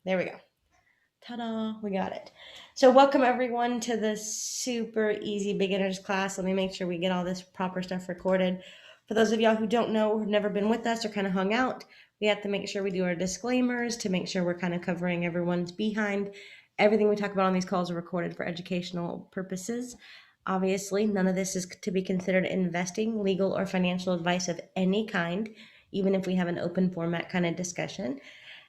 There we go. Ta-da, we got it. So welcome everyone to the super easy beginners class. Let me make sure we get all this proper stuff recorded. For those of y'all who don't know, who've never been with us or kind of hung out, we have to make sure we do our disclaimers to make sure we're kind of covering everyone's behind. Everything we talk about on these calls are recorded for educational purposes. Obviously, none of this is to be considered investing, legal, or financial advice of any kind, even if we have an open format kind of discussion.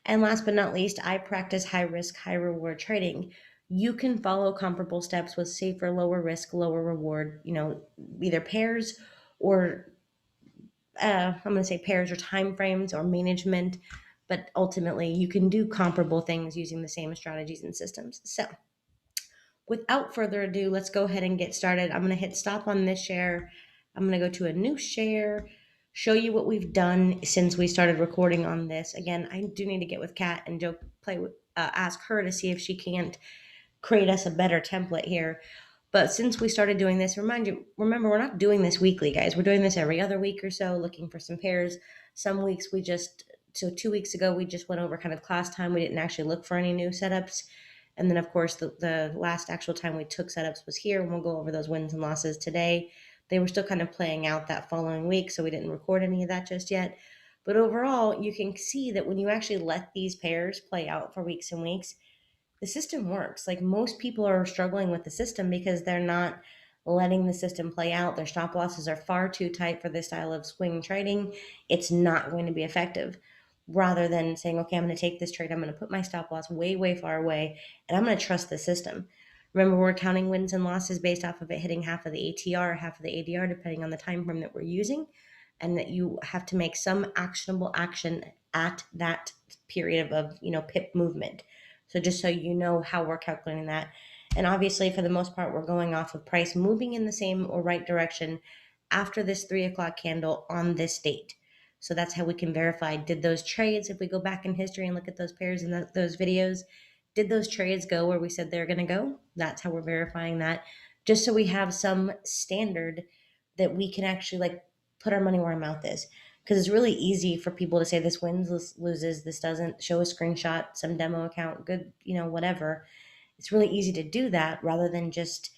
And last but not least, I practice high risk, high reward trading. You can follow comparable steps with safer, lower risk, lower reward, either pairs or I'm going to say pairs or time frames or management. But ultimately, you can do comparable things using the same strategies and systems. So, without further ado, let's go ahead and get started. I'm going to hit stop on this share. I'm going to go to a new share, show you what we've done since we started recording on this. Again, I do need to get with Kat and ask her to see if she can't create us a better template here. But since we started doing this, remember, we're not doing this weekly, guys. We're doing this every other week or so, looking for some pairs. Some weeks so 2 weeks ago, we just went over kind of class time. We didn't actually look for any new setups. And then, of course, the last actual time we took setups was here, and we'll go over those wins and losses today. They were still kind of playing out that following week, so we didn't record any of that just yet. But overall, you can see that when you actually let these pairs play out for weeks and weeks, the system works. Like most people are struggling with the system because they're not letting the system play out. Their stop losses are far too tight for this style of swing trading. It's not going to be effective. Rather than saying, okay, I'm going to take this trade, I'm going to put my stop loss way, way far away, and I'm going to trust the system. Remember, we're counting wins and losses based off of it hitting half of the ATR, half of the ADR, depending on the time frame that we're using, and that you have to make some actionable action at that period of pip movement. So just so you know how we're calculating that. And obviously, for the most part, we're going off of price moving in the same or right direction after this 3 o'clock candle on this date. So that's how we can verify, did those trades, if we go back in history and look at those pairs and those videos, did those trades go where we said they're going to go? That's how we're verifying that. Just so we have some standard that we can actually put our money where our mouth is. Because it's really easy for people to say this wins, this loses, this doesn't, show a screenshot, some demo account, good, whatever. It's really easy to do that rather than just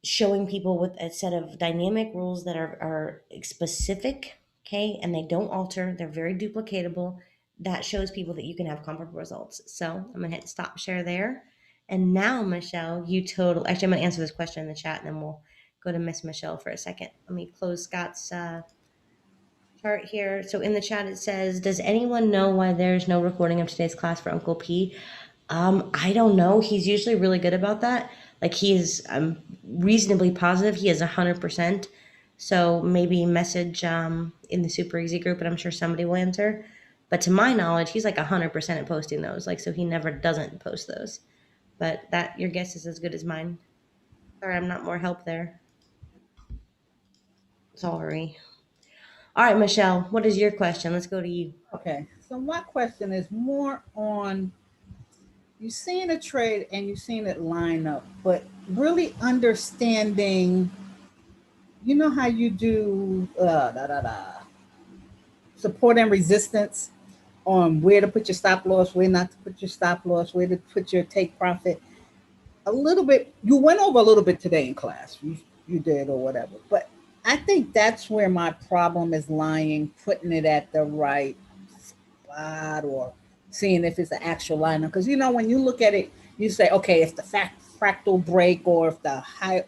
showing people with a set of dynamic rules that are specific, okay, and they don't alter. They're very duplicatable. That shows people that you can have comparable results. So I'm gonna hit stop share there. And now, Michelle, actually, I'm gonna answer this question in the chat, and then we'll go to Miss Michelle for a second. Let me close Scott's chart here. So in the chat it says, does anyone know why there's no recording of today's class for Uncle P? I don't know. He's usually really good about that. Like he is reasonably positive. He is 100%. So maybe message in the Super Easy group, and I'm sure somebody will answer. But to my knowledge, he's like 100% at posting those. Like, so he never doesn't post those. But that, your guess is as good as mine. Sorry, I'm not more help there. Sorry. All right, Michelle, what is your question? Let's go to you. Okay, so my question is more on you've seen a trade and you've seen it line up, but really understanding, you know how you do support and resistance on where to put your stop loss, where not to put your stop loss, where to put your take profit. A little bit, you went over a little bit today in class, you did or whatever, but I think that's where my problem is lying, putting it at the right spot or seeing if it's an actual lineup. Because when you look at it, you say, okay, if the fractal break or if the high,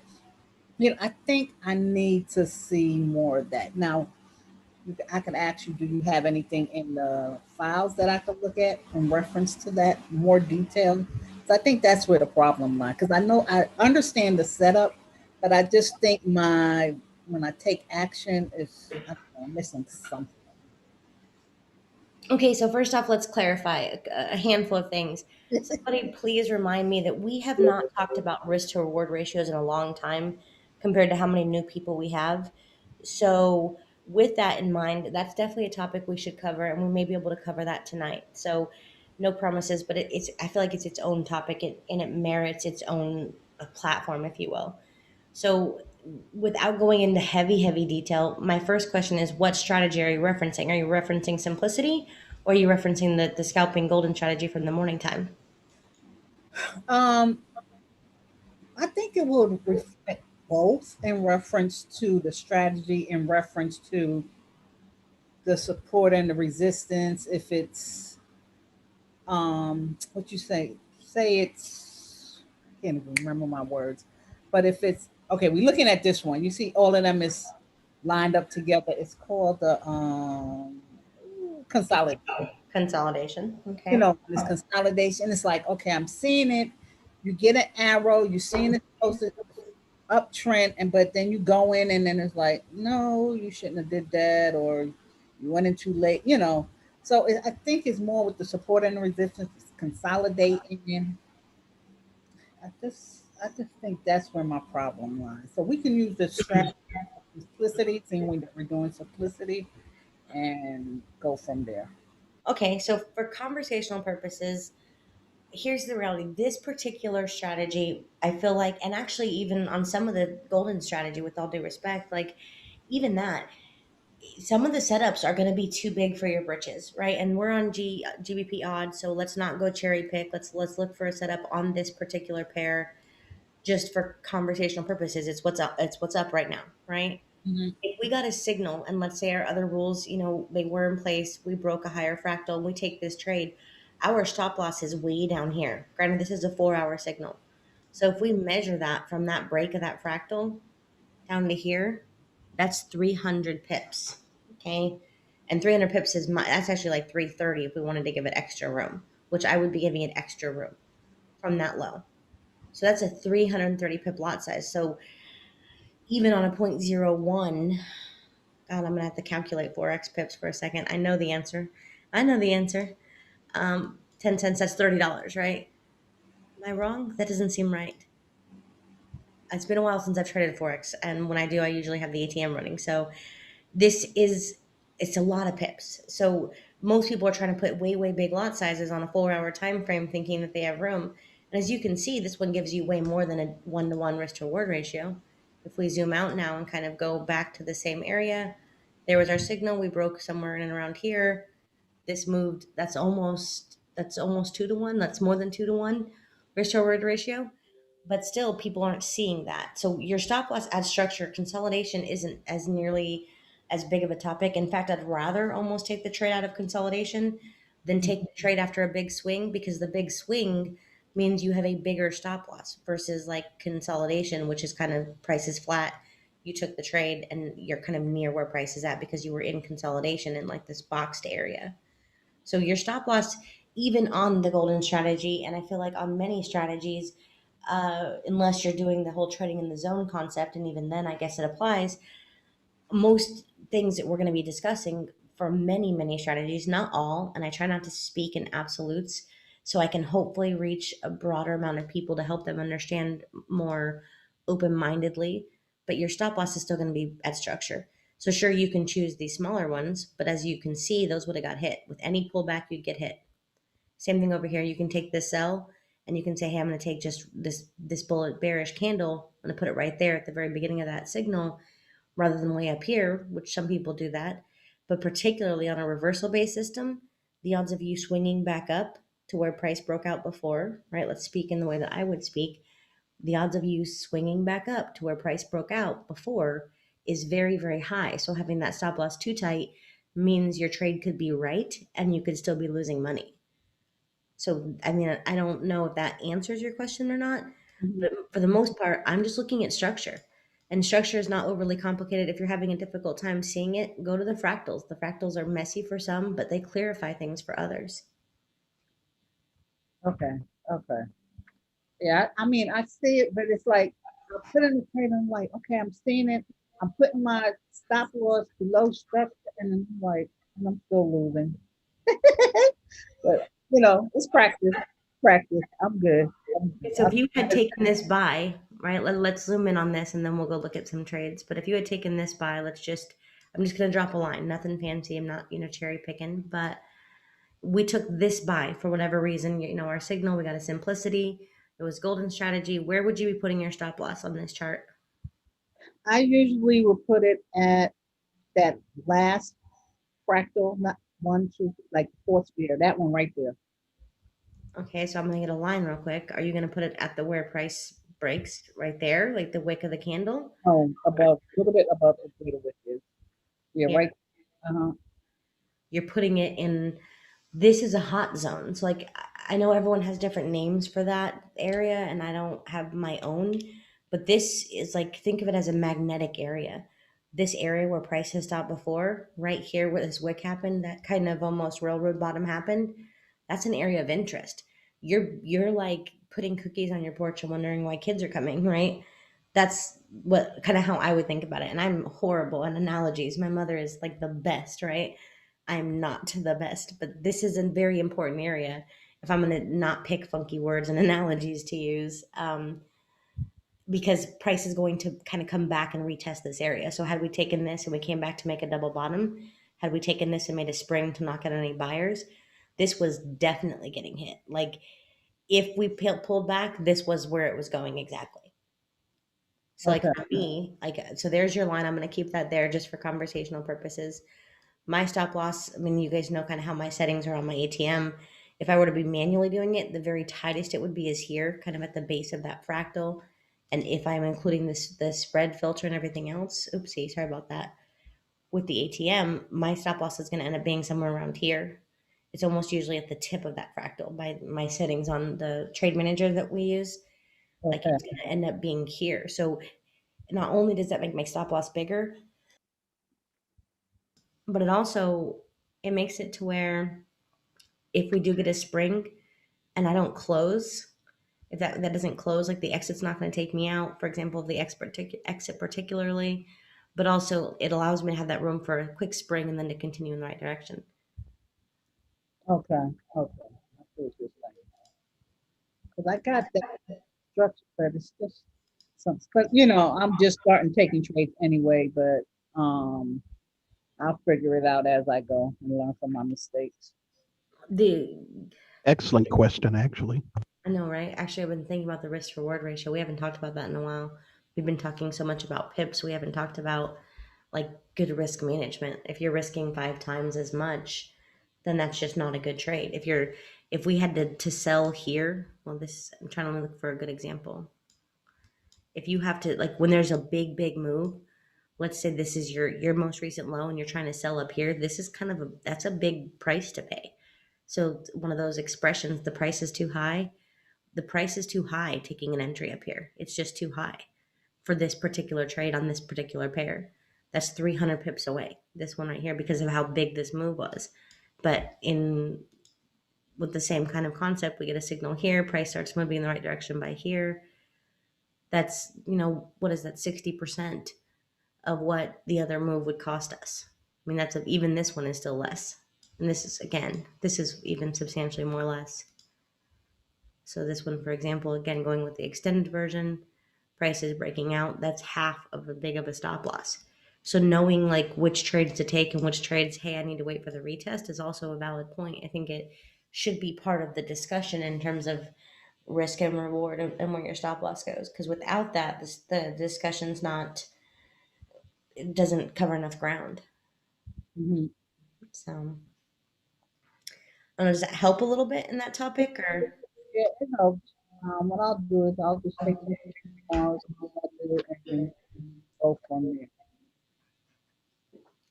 I think I need to see more of that. Now, I could ask you, do you have anything in the files that I could look at in reference to that, more detail? So I think that's where the problem lies. Because I know I understand the setup, but I just think when I take action, is I'm missing something. Okay, so first off, let's clarify a handful of things. Somebody please remind me that we have not talked about risk to reward ratios in a long time compared to how many new people we have. So, with that in mind, that's definitely a topic we should cover, and we may be able to cover that tonight. So, no promises, but it's I feel like it's its own topic, and it merits its own platform, if you will. So, without going into heavy, heavy detail, my first question is, what strategy are you referencing? Are you referencing simplicity, Or are you referencing the scalping golden strategy from the morning time? Um, I think it would reflect both in reference to the strategy, in reference to the support and the resistance. If it's what you say it's, I can't even remember my words, but if it's okay, we're looking at this one. You see, all of them is lined up together. It's called the consolidation. Consolidation. You Okay. know, this consolidation. It's like, okay, I'm seeing it. You get an arrow. You're seeing it posted uptrend, and but then you go in, and then it's like, no, you shouldn't have did that, or you went in too late. You know, so I think it's more with the support and the resistance, it's consolidating. I just think that's where my problem lies. So we can use the strategy of simplicity, seeing when we're doing simplicity, and go from there. Okay, so for conversational purposes, here's the reality. This particular strategy, I feel like, and actually even on some of the golden strategy, with all due respect, like even that, some of the setups are going to be too big for your britches, right? And we're on GBP odd, so let's not go cherry pick. Let's look for a setup on this particular pair just for conversational purposes. It's what's up. It's what's up right now, right? Mhm. If we got a signal and let's say our other rules, they were in place, we broke a higher fractal and we take this trade, our stop loss is way down here. Granted, this is a 4 hour signal. So if we measure that from that break of that fractal down to here, that's 300 pips. Okay. And 300 pips that's actually like 330 if we wanted to give it extra room, which I would be giving it extra room from that low. So that's a 330 pip lot size. So even on a zero point zero 0.01, God, I'm gonna have to calculate forex pips for a second. I know the answer. I know the answer. 10 cents. That's $30, right? Am I wrong? That doesn't seem right. It's been a while since I've traded forex, and when I do, I usually have the ATM running. So this is it's a lot of pips. So most people are trying to put way big lot sizes on a 4 hour time frame, thinking that they have room. And as you can see, this one gives you way more than a 1-to-1 risk to reward ratio. If we zoom out now and kind of go back to the same area, there was our signal. We broke somewhere in and around here. This moved. That's almost 2-to-1. That's more than 2-to-1 risk to reward ratio, but still people aren't seeing that. So your stop loss ad structure consolidation isn't as nearly as big of a topic. In fact, I'd rather almost take the trade out of consolidation than take the trade after a big swing, because the big swing means you have a bigger stop loss versus like consolidation, which is kind of price is flat. You took the trade and you're kind of near where price is at because you were in consolidation in like this boxed area. So your stop loss, even on the golden strategy, and I feel like on many strategies, unless you're doing the whole trading in the zone concept, and even then, I guess it applies. Most things that we're going to be discussing for many strategies, not all, and I try not to speak in absolutes, so I can hopefully reach a broader amount of people to help them understand more open mindedly. But your stop loss is still going to be at structure. So sure, you can choose these smaller ones, but as you can see, those would have got hit. With any pullback, you'd get hit. Same thing over here. You can take this sell and you can say, hey, I'm going to take just this bullet bearish candle. I'm going to put it right there at the very beginning of that signal rather than way up here, which some people do that. But particularly on a reversal based system, the odds of you swinging back up to where price broke out before, right? Let's speak in the way that I would speak. The odds of you swinging back up to where price broke out before is very high. So having that stop loss too tight means your trade could be right and you could still be losing money. So, I mean, I don't know if that answers your question or not, Mhm. but for the most part, I'm just looking at structure. And structure is not overly complicated. If you're having a difficult time seeing it, go to the fractals. The fractals are messy for some, but they clarify things for others. Okay. Okay. Yeah. I mean, I see it, but it's like I put in the trade. I'm like, okay, I'm seeing it. I'm putting my stop loss below structure, and I'm like, and I'm still losing. But it's practice. Practice. I'm good. I'm good. So if you had taken this buy, right, let's zoom in on this and then we'll go look at some trades. But if you had taken this buy, I'm just going to drop a line. Nothing fancy. I'm not, cherry picking, but we took this buy for whatever reason. Our signal, we got a simplicity. It was golden strategy. Where would you be putting your stop loss on this chart? I usually will put it at that last fractal, not One, two, like fourth sphere, that one right there. Okay, so I'm gonna get a line real quick. Are you gonna put it at the where price breaks right there, like the wick of the candle? Above, a little bit above the where the wick is. Yeah, Yeah, right. Uh-huh. you're putting it in. This is a hot zone. So like I know everyone has different names for that area and I don't have my own, but this is like think of it as a magnetic area. This area where price has stopped before, right here where this wick happened, that kind of almost railroad bottom happened, that's an area of interest. You're like putting cookies on your porch and wondering why kids are coming, right? That's what kind of how I would think about it. And I'm horrible at analogies. My mother is like the best, right? I'm not the best, but this is a very important area. If I'm going to not pick funky words and analogies to use, because price is going to kind of come back and retest this area. So, had we taken this and we came back to make a double bottom, had we taken this and made a spring to not get any buyers, this was definitely getting hit. Like, if we pulled back, this was where it was going exactly. So, like Okay. for me, like, so there's your line. I'm going to keep that there just for conversational purposes. My stop loss, I mean, you guys know kind of how my settings are on my ATM. If I were to be manually doing it, the very tightest it would be is here, kind of at the base of that fractal. And if I'm including this the spread filter and everything else, oopsie, sorry about that. With the ATM, my stop loss is going to end up being somewhere around here. It's almost usually at the tip of that fractal by my settings on the trade manager that we use. Like Okay. it's going to end up being here. So not only does that make my stop loss bigger, but it makes it to where if we do get a spring and I don't close, if that doesn't close, like the exit's not going to take me out, for example, the exit particularly, but also it allows me to have that room for a quick spring and then to continue in the right direction. Okay. Okay. I see what you're saying. Because I got that structure, but it's just some. But I'm just starting taking trades anyway. But I'll figure it out as I go and learn from my mistakes. The Excellent question, actually. I know, right? Actually, I've been thinking about the risk reward ratio. We haven't talked about that in a while. We've been talking so much about pips. We haven't talked about like good risk management. If you're risking 5 times as much, then that's just not a good trade. If we had to sell here, well, this I'm trying to look for a good example. If you have to like when there's a big move, let's say this is your most recent low and you're trying to sell up here, this is kind of that's a big price to pay. So one of those expressions, the price is too high, the price is too high taking an entry up here. It's just too high for this particular trade on this particular pair. That's 300 pips away. This one right here because of how big this move was. But in with the same kind of concept, we get a signal here, price starts moving in the right direction by here. That's, what is that 60% of what the other move would cost us. I mean, even this one is still less. And this is even substantially more less. So this one, for example, again, going with the extended version, price is breaking out. That's half of a big of a stop loss. So knowing like which trades to take and which trades, hey, I need to wait for the retest is also a valid point. I think it should be part of the discussion in terms of risk and reward and where your stop loss goes. Because without that, the discussion's not, it doesn't cover enough ground. Hmm. So, I don't know, does that help a little bit in that topic or? Yeah, it helps. What I'll do is I'll just take some tomorrow, see what I do, and go from there.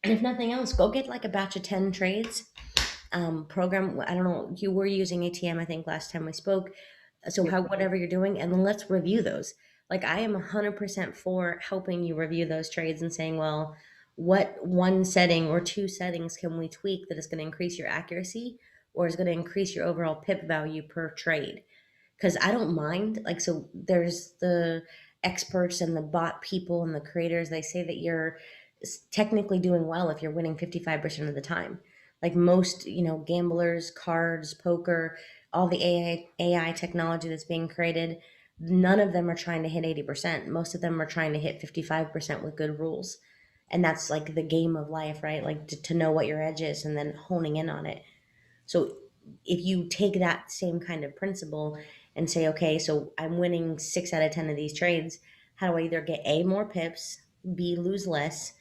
And if nothing else, go get like a batch of 10 trades. Program, I don't know, you were using ATM, I think, last time we spoke. So, Yeah. how, whatever you're doing, and then let's review those. Like, I am 100% for helping you review those trades and saying, well, what one setting or two settings can we tweak that is going to increase your accuracy or is going to increase your overall pip value per trade? Because I don't mind. Like, so there's the experts and the bot people and the creators. They say that you're technically doing well if you're winning 55% of the time. Like most, gamblers, cards, poker, all the AI technology that's being created, none of them are trying to hit 80%. Most of them are trying to hit 55% with good rules. And that's like the game of life, right? Like to know what your edge is and then honing in on it. So if you take that same kind of principle and say, okay, so I'm winning 6 out of 10 of these trades, how do I either get A, more pips, B, lose less,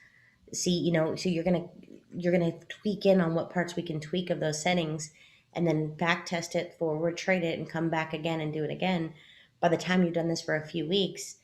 C, so you're going to you're going to tweak in on what parts we can tweak of those settings and then back test it, forward trade it, and come back again and do it again. By the time you've done this for a few weeks,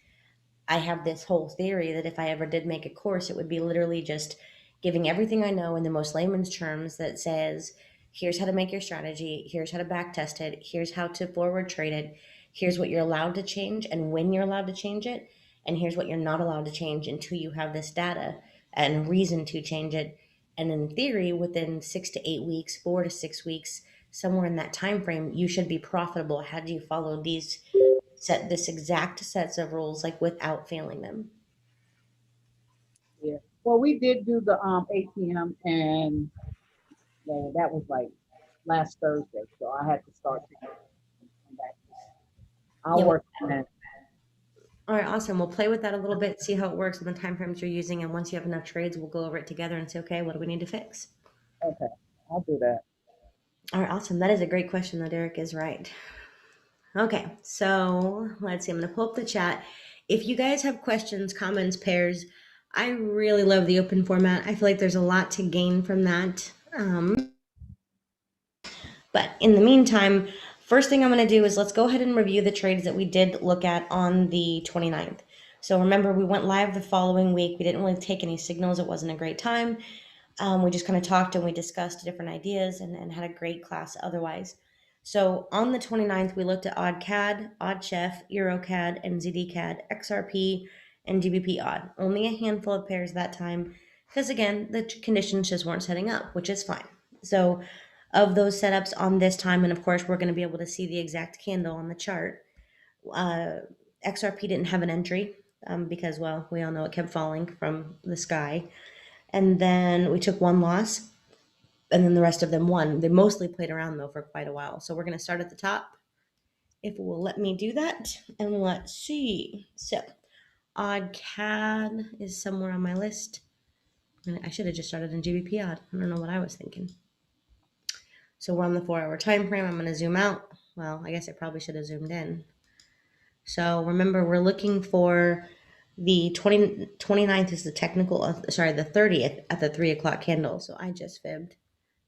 I have this whole theory that if I ever did make a course, it would be literally just giving everything I know in the most layman's terms that says, here's how to make your strategy, here's how to back test it, here's how to forward trade it, here's what you're allowed to change and when you're allowed to change it, and here's what you're not allowed to change until you have this data and reason to change it. And in theory, within 6 to 8 weeks, 4 to 6 weeks, somewhere in that time frame, you should be profitable had you followed these set this exact sets of rules like without failing them. Yeah. Well, we did do the ATM, and that was like last Thursday, so I had to start taking come back. I'll Yeah. work on that. All right, awesome. We'll play with that a little bit, see how it works and the time frames you're using. And once you have enough trades, we'll go over it together and say, okay, what do we need to fix? Okay, I'll do that. All right, awesome. That is a great question, though. Derek is right. Okay, so let's see. I'm going to pull up the chat. If you guys have questions, comments, pairs, I really love the open format. I feel like there's a lot to gain from that. But in the meantime, first thing I'm going to do is let's go ahead and review the trades that we did look at on the 29th. So remember, we went live the following week. We didn't really take any signals. It wasn't a great time. We just kind of talked and we discussed different ideas and had a great class otherwise. So on the 29th, we looked at OddCAD, OddChef, EuroCAD, and ZDCAD, XRP, and GBP Odd. Only a handful of pairs that time because, again, the conditions just weren't setting up, which is fine. So of those setups on this time, and of course, we're going to be able to see the exact candle on the chart. XRP didn't have an entry because, well, we all know it kept falling from the sky. And then we took one loss, and then the rest of them won. They mostly played around, though, for quite a while. So we're going to start at the top, if it will let me do that. And let's see. So OddCAD is somewhere on my list. And I should have just started in GBP Odd. I don't know what I was thinking. So we're on the 4-hour time frame. I'm going to zoom out. Well, I guess I probably should have zoomed in. So remember, we're looking for the 29th is the technical, the 30th at the 3 o'clock candle. So I just fibbed.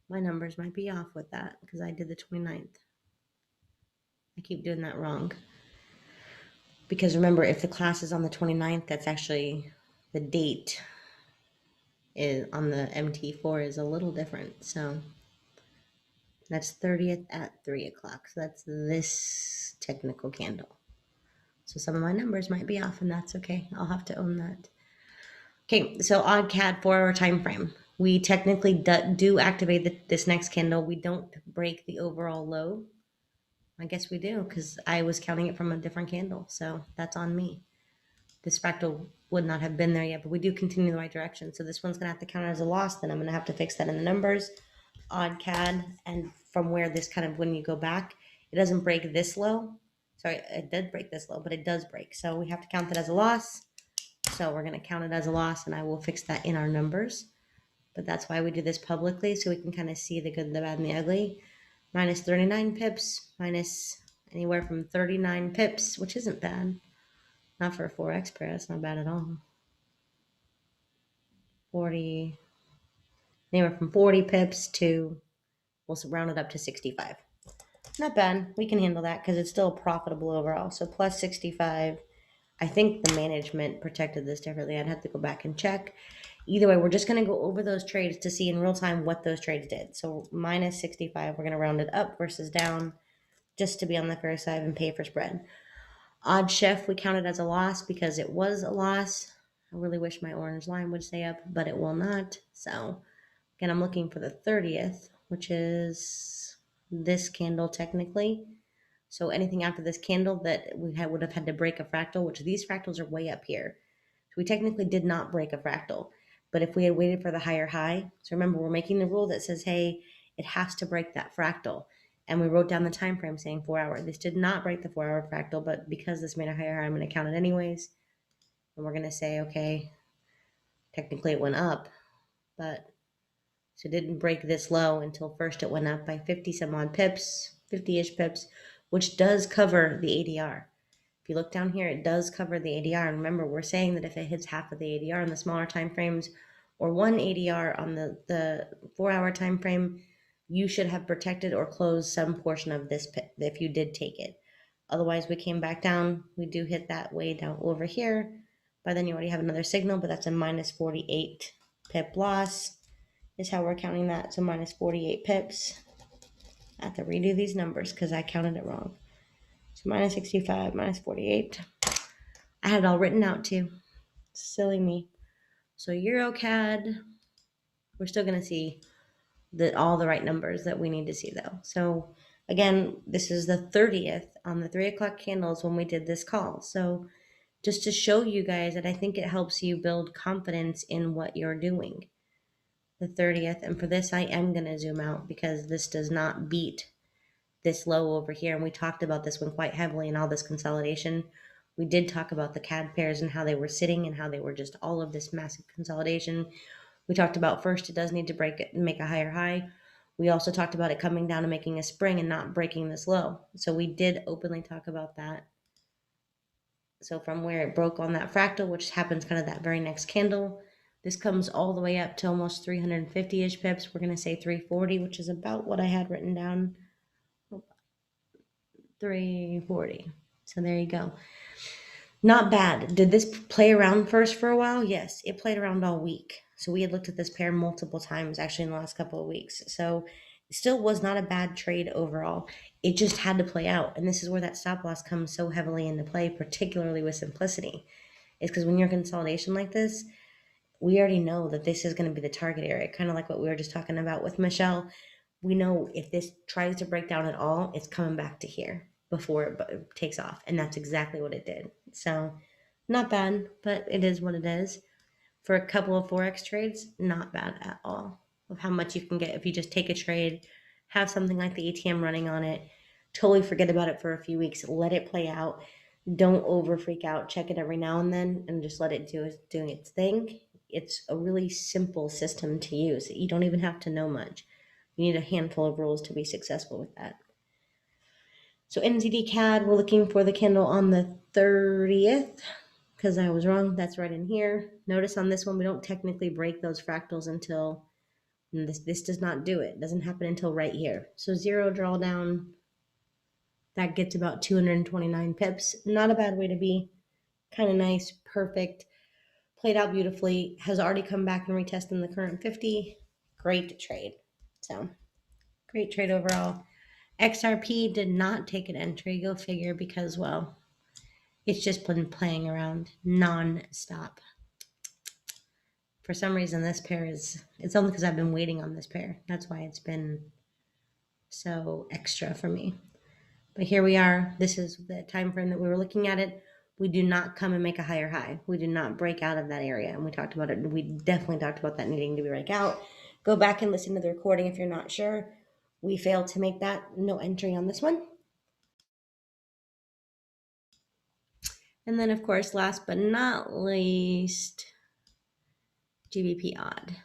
My numbers might be off with that because I did the 29th. I keep doing that wrong. Because remember, if the class is on the 29th, that's actually the date is on the MT4 is a little different. So that's 30th at 3 o'clock. So that's this technical candle. So some of my numbers might be off, and that's okay. I'll have to own that. Okay, so OddCAD 4-hour time frame. We technically do activate this next candle. We don't break the overall low. I guess we do because I was counting it from a different candle. So that's on me. This fractal would not have been there yet, but we do continue in the right direction. So this one's going to have to count as a loss. Then I'm going to have to fix that in the numbers. OddCAD, and from where this kind of, when you go back, it doesn't break this low. Sorry, it did break this low, but it does break. So we have to count that as a loss. So we're going to count it as a loss, and I will fix that in our numbers. But that's why we do this publicly, so we can kind of see the good, the bad, and the ugly. Minus 39 pips, minus anywhere from 39 pips, which isn't bad. Not for a 4X pair, that's not bad at all. 40, anywhere from 40 pips to, we'll round it up to 65. Not bad. We can handle that because it's still profitable overall. So plus 65. I think the management protected this differently. I'd have to go back and check. Either way, we're just going to go over those trades to see in real time what those trades did. So minus 65, we're going to round it up versus down just to be on the fair side and pay for spread. OddChef, we counted as a loss because it was a loss. I really wish my orange line would stay up, but it will not. So again, I'm looking for the 30th, which is this candle technically. So anything after this candle that we would have had to break a fractal, which these fractals are way up here. So we technically did not break a fractal. But if we had waited for the higher high, so remember, we're making the rule that says, hey, it has to break that fractal. And we wrote down the time frame saying 4 hour. This did not break the 4-hour fractal, but because this made a higher high, I'm going to count it anyways. And we're going to say, okay, technically it went up, but so it didn't break this low until first it went up by 50 some odd pips, 50-ish pips, which does cover the ADR. If you look down here, it does cover the ADR. And remember, we're saying that if it hits half of the ADR in the smaller time frames or 1 ADR on the 4-hour time frame, you should have protected or closed some portion of this pip if you did take it. Otherwise, we came back down. We do hit that way down over here. By then, you already have another signal, but that's a minus 48 pip loss is how we're counting that. So minus 48 pips. I have to redo these numbers because I counted it wrong. So minus 65, minus 48. I had it all written out too. Silly me. So EuroCAD, we're still going to see all the right numbers that we need to see though. So again, this is the 30th on the 3 o'clock candles when we did this call. So just to show you guys that I think it helps you build confidence in what you're doing. The 30th, and for this I am going to zoom out because this does not beat this low over here, and we talked about this one quite heavily in all this consolidation. We did talk about the CAD pairs and how they were sitting and how they were just all of this massive consolidation. We talked about first it does need to break it and make a higher high. We also talked about it coming down and making a spring and not breaking this low. So we did openly talk about that. So from where it broke on that fractal, which happens kind of that very next candle, this comes all the way up to almost 350-ish pips. We're going to say 340, which is about what I had written down. 340. So there you go. Not bad. Did this play around first for a while? Yes, it played around all week. So we had looked at this pair multiple times actually in the last couple of weeks. So it still was not a bad trade overall. It just had to play out. And this is where that stop loss comes so heavily into play, particularly with simplicity. Is because when you're consolidation like this, we already know that this is going to be the target area, kind of like what we were just talking about with Michelle. We know if this tries to break down at all, it's coming back to here before it takes off. And that's exactly what it did. So not bad, but it is what it is. For a couple of Forex trades, not bad at all of how much you can get if you just take a trade, have something like the ATM running on it, totally forget about it for a few weeks, let it play out. Don't over freak out, check it every now and then, and just let it doing its thing. It's a really simple system to use. You don't even have to know much. You need a handful of rules to be successful with that. So NZD CAD, we're looking for the candle on the 30th because I was wrong. That's right in here. Notice on this one, we don't technically break those fractals until this does not do it. It doesn't happen until right here. So 0 drawdown, that gets about 229 pips. Not a bad way to be. Kind of nice, perfect. Played out beautifully. Has already come back and retested the current 50. Great trade. So great trade overall. XRP did not take an entry, go figure, because, well, it's just been playing around non-stop. For some reason, this pair it's only because I've been waiting on this pair. That's why it's been so extra for me. But here we are. This is the time frame that we were looking at it. We do not come and make a higher high. We do not break out of that area. And we talked about it. We definitely talked about that needing to break out. Go back and listen to the recording if you're not sure. We failed to make that. No entry on this one. And then, of course, last but not least, GBP odd.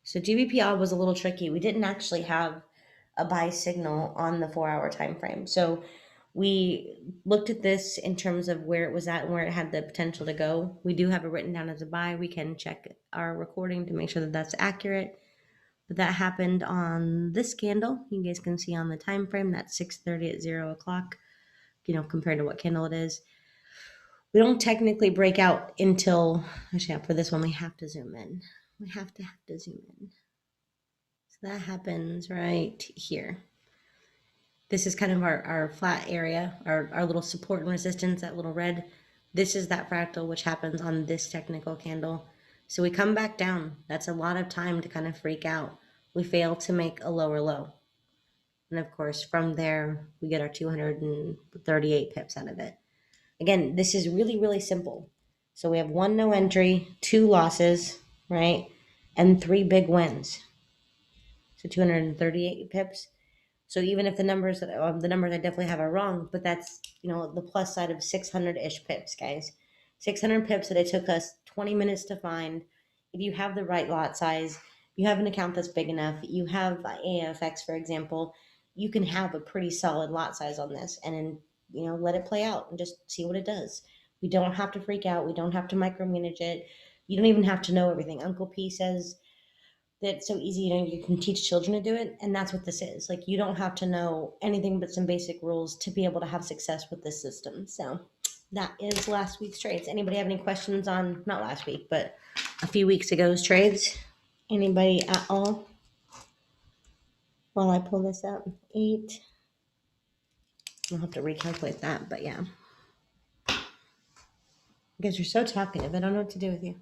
So GBP odd was a little tricky. We didn't actually have a buy signal on the 4-hour time frame. So we looked at this in terms of where it was at and where it had the potential to go. We do have it written down as a buy. We can check our recording to make sure that that's accurate. But that happened on this candle. You guys can see on the time frame that's 6:30 at 0 o'clock, compared to what candle it is. We don't technically break out until, actually, for this one, we have to zoom in. We have to zoom in. So that happens right here. This is kind of our flat area, our little support and resistance, that little red. This is that fractal, which happens on this technical candle. So we come back down. That's a lot of time to kind of freak out. We fail to make a lower low. And of course, from there, we get our 238 pips out of it. Again, this is really, really simple. So we have 1 no entry, 2 losses, right? And 3 big wins. So 238 pips. So even if the numbers I definitely have are wrong, but that's, the plus side of 600-ish pips, guys. 600 pips that it took us 20 minutes to find. If you have the right lot size, you have an account that's big enough, you have AFX, for example, you can have a pretty solid lot size on this and let it play out and just see what it does. We don't have to freak out. We don't have to micromanage it. You don't even have to know everything. Uncle P says that it's so easy, you can teach children to do it, and that's what this is. Like, you don't have to know anything but some basic rules to be able to have success with this system. So that is last week's trades. Anybody have any questions on, not last week, but a few weeks ago's trades? Anybody at all? While I pull this up, 8. I'll have to recalculate that, but yeah. You guys are so talkative. I don't know what to do with you.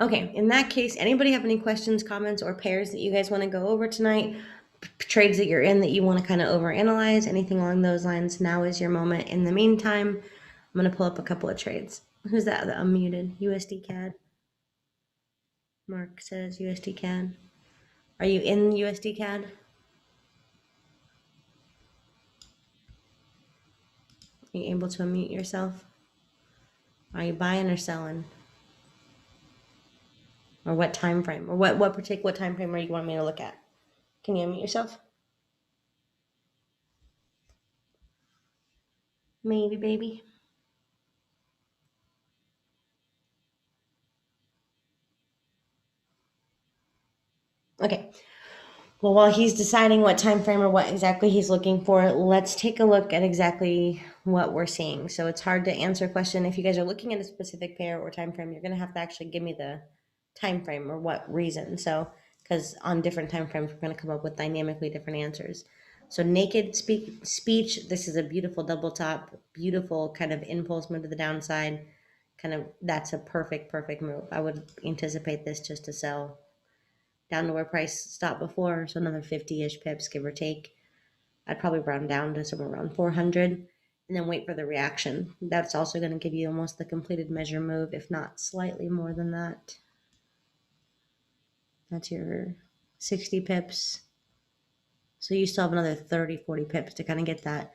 Okay, in that case, anybody have any questions, comments, or pairs that you guys want to go over tonight? Trades that you're in that you want to kind of overanalyze, anything along those lines, now is your moment. In the meantime, I'm going to pull up a couple of trades. Who's that unmuted? USD CAD. Mark says USD CAD. Are you in USD CAD? Are you able to unmute yourself? Are you buying or selling? Or what time frame? Or what time frame are you want me to look at? Can you unmute yourself? Maybe, baby. Okay. Well, while he's deciding what time frame or what exactly he's looking for, let's take a look at exactly what we're seeing. So it's hard to answer a question. If you guys are looking at a specific pair or time frame, you're going to have to actually give me the time frame or what reason. So, because on different time frames, we're going to come up with dynamically different answers. So naked speech, this is a beautiful double top, beautiful kind of impulse move to the downside. Kind of, that's a perfect move. I would anticipate this just to sell down to where price stopped before, so another 50-ish pips, give or take. I'd probably round down to somewhere around 400 and then wait for the reaction. That's also going to give you almost the completed measure move, if not slightly more than that. That's your 60 pips. So you still have another 30, 40 pips to kind of get that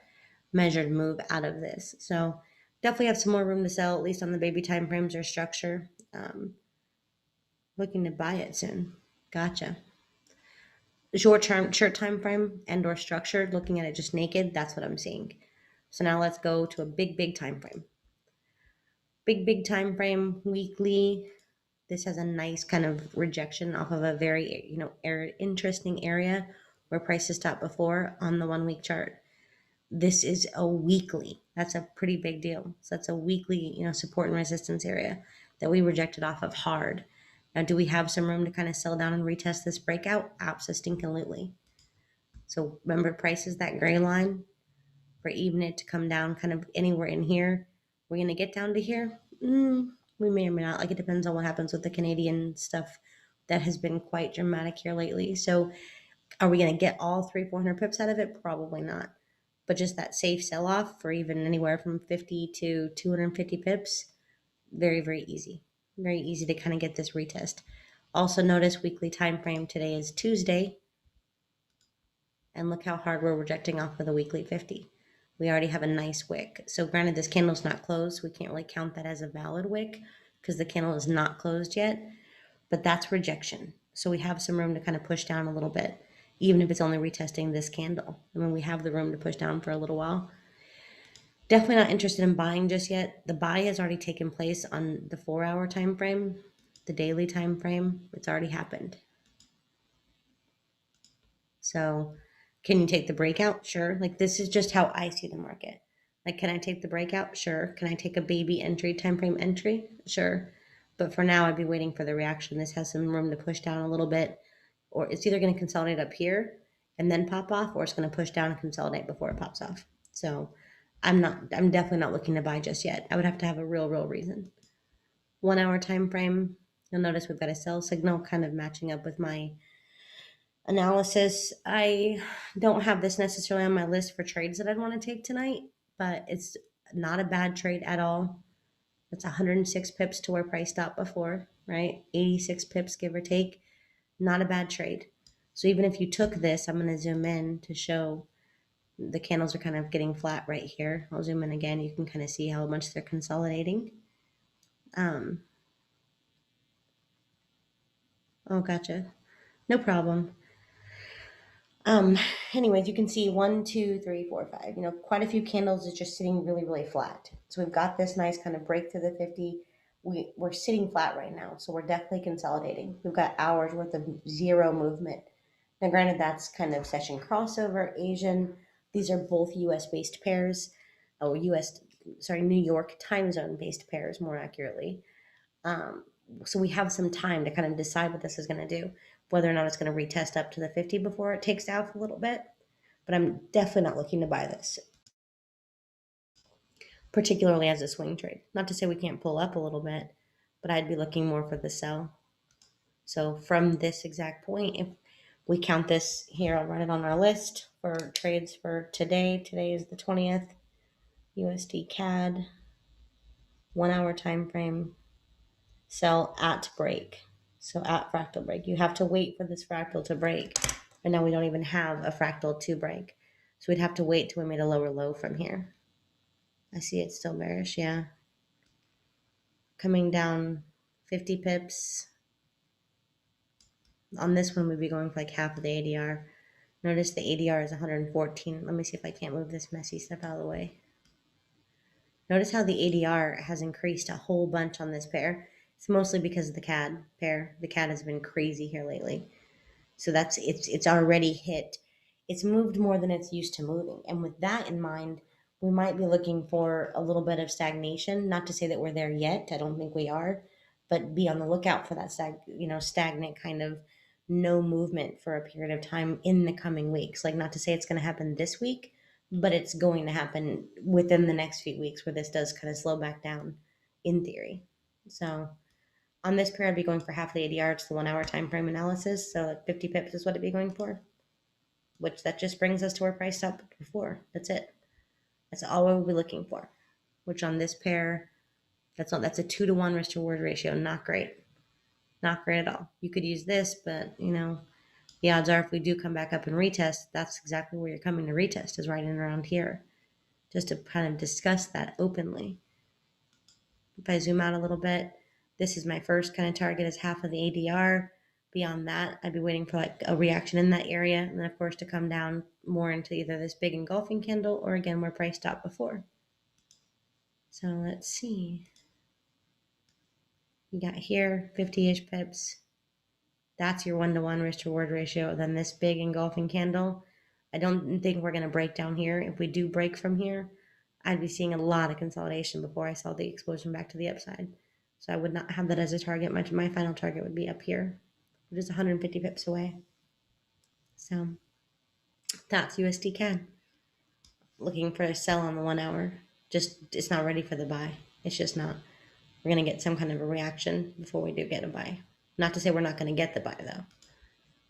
measured move out of this. So definitely have some more room to sell, at least on the baby time frames or structure. Looking to buy it soon. Gotcha. Short time frame and or structured, looking at it just naked, that's what I'm seeing. So now let's go to a big time frame. Big time frame, weekly. This has a nice kind of rejection off of a very, interesting area where prices stopped before on the 1 week chart. This is a weekly. That's a pretty big deal. So that's a weekly, support and resistance area that we rejected off of hard. Now, do we have some room to kind of sell down and retest this breakout? Absolutely. So remember, price is that gray line. For even it to come down kind of anywhere in here, we're going to get down to here. We may or may not. Like, it depends on what happens with the Canadian stuff that has been quite dramatic here lately. So are we going to get all 300-400 pips out of it? Probably not. But just that safe sell-off for even anywhere from 50 to 250 pips, very easy. Very easy to kind of get this retest. Also notice weekly time frame. Today is Tuesday. And look how hard we're rejecting off of the weekly 50. We already have a nice wick. So granted, this candle's not closed. So we can't really count that as a valid wick because the candle is not closed yet. But that's rejection. So we have some room to kind of push down a little bit, even if it's only retesting this candle. I mean, we have the room to push down for a little while. Definitely not interested in buying just yet. The buy has already taken place on the 4-hour time frame, the daily time frame. It's already happened. So can you take the breakout? Sure. Like, this is just how I see the market. Like, can I take the breakout? Sure. Can I take a baby entry, time frame entry? Sure. But for now, I'd be waiting for the reaction. This has some room to push down a little bit, or it's either going to consolidate up here and then pop off, or it's going to push down and consolidate before it pops off. So I'm definitely not looking to buy just yet. I would have to have a real reason. 1-hour time frame. You'll notice we've got a sell signal kind of matching up with my analysis. I don't have this necessarily on my list for trades that I'd want to take tonight, but it's not a bad trade at all. It's 106 pips to where price stopped before, right? 86 pips, give or take. Not a bad trade. So even if you took this, I'm going to zoom in to show the candles are kind of getting flat right here. I'll zoom in again. You can kind of see how much they're consolidating. Oh, gotcha. No problem. Um, Anyways, you can see 1, 2, 3, 4, 5. Quite a few candles is just sitting really, really flat. So we've got this nice kind of break through the 50. We're sitting flat right now, so we're definitely consolidating. We've got hours worth of zero movement. Now, granted, that's kind of session crossover, Asian. These are both U.S. based pairs. Oh, New York time zone based pairs, more accurately. Um, so we have some time to kind of decide what this is going to do, whether or not it's going to retest up to the 50 before it takes out a little bit. But I'm definitely not looking to buy this, particularly as a swing trade. Not to say we can't pull up a little bit, but I'd be looking more for the sell. So from this exact point, if we count this here, I'll write it on our list for trades for today. Today is the 20th. USD CAD, 1 hour time frame, sell at break. So at fractal break. You have to wait for this fractal to break. And now we don't even have a fractal to break. So we'd have to wait till we made a lower low from here. I see it's still bearish, yeah. Coming down 50 pips. On this one, we'd be going for like half of the ADR. Notice the ADR is 114. Let me see if I can't move this messy stuff out of the way. Notice how the ADR has increased a whole bunch on this pair. It's mostly because of the CAD pair. The CAD has been crazy here lately. So it's already hit. It's moved more than it's used to moving. And with that in mind, we might be looking for a little bit of stagnation. Not to say that we're there yet. I don't think we are, but be on the lookout for that stagnant kind of no movement for a period of time in the coming weeks. Like, not to say it's going to happen this week, but it's going to happen within the next few weeks where this does kind of slow back down in theory. So on this pair, I'd be going for half the ADR. It's the 1 hour time frame analysis. So like 50 pips is what I'd be going for, which that just brings us to where price stopped before. That's it. That's all we'll be looking for, which on this pair, that's a 2-to-1 risk to reward ratio. Not great. Not great at all. You could use this, but the odds are if we do come back up and retest, that's exactly where you're coming to retest, is right in around here. Just to kind of discuss that openly. If I zoom out a little bit, this is my first kind of target is half of the ADR. Beyond that, I'd be waiting for like a reaction in that area, and then of course to come down more into either this big engulfing candle or again where price stopped before. So let's see. You got here 50-ish pips. That's your 1-to-1 risk to reward ratio. Then this big engulfing candle. I don't think we're going to break down here. If we do break from here, I'd be seeing a lot of consolidation before I saw the explosion back to the upside. So I would not have that as a target. My final target would be up here, which is 150 pips away. So that's USD CAD. Looking for a sell on the 1 hour. Just, it's not ready for the buy. It's just not. We're going to get some kind of a reaction before we do get a buy. Not to say we're not going to get the buy though.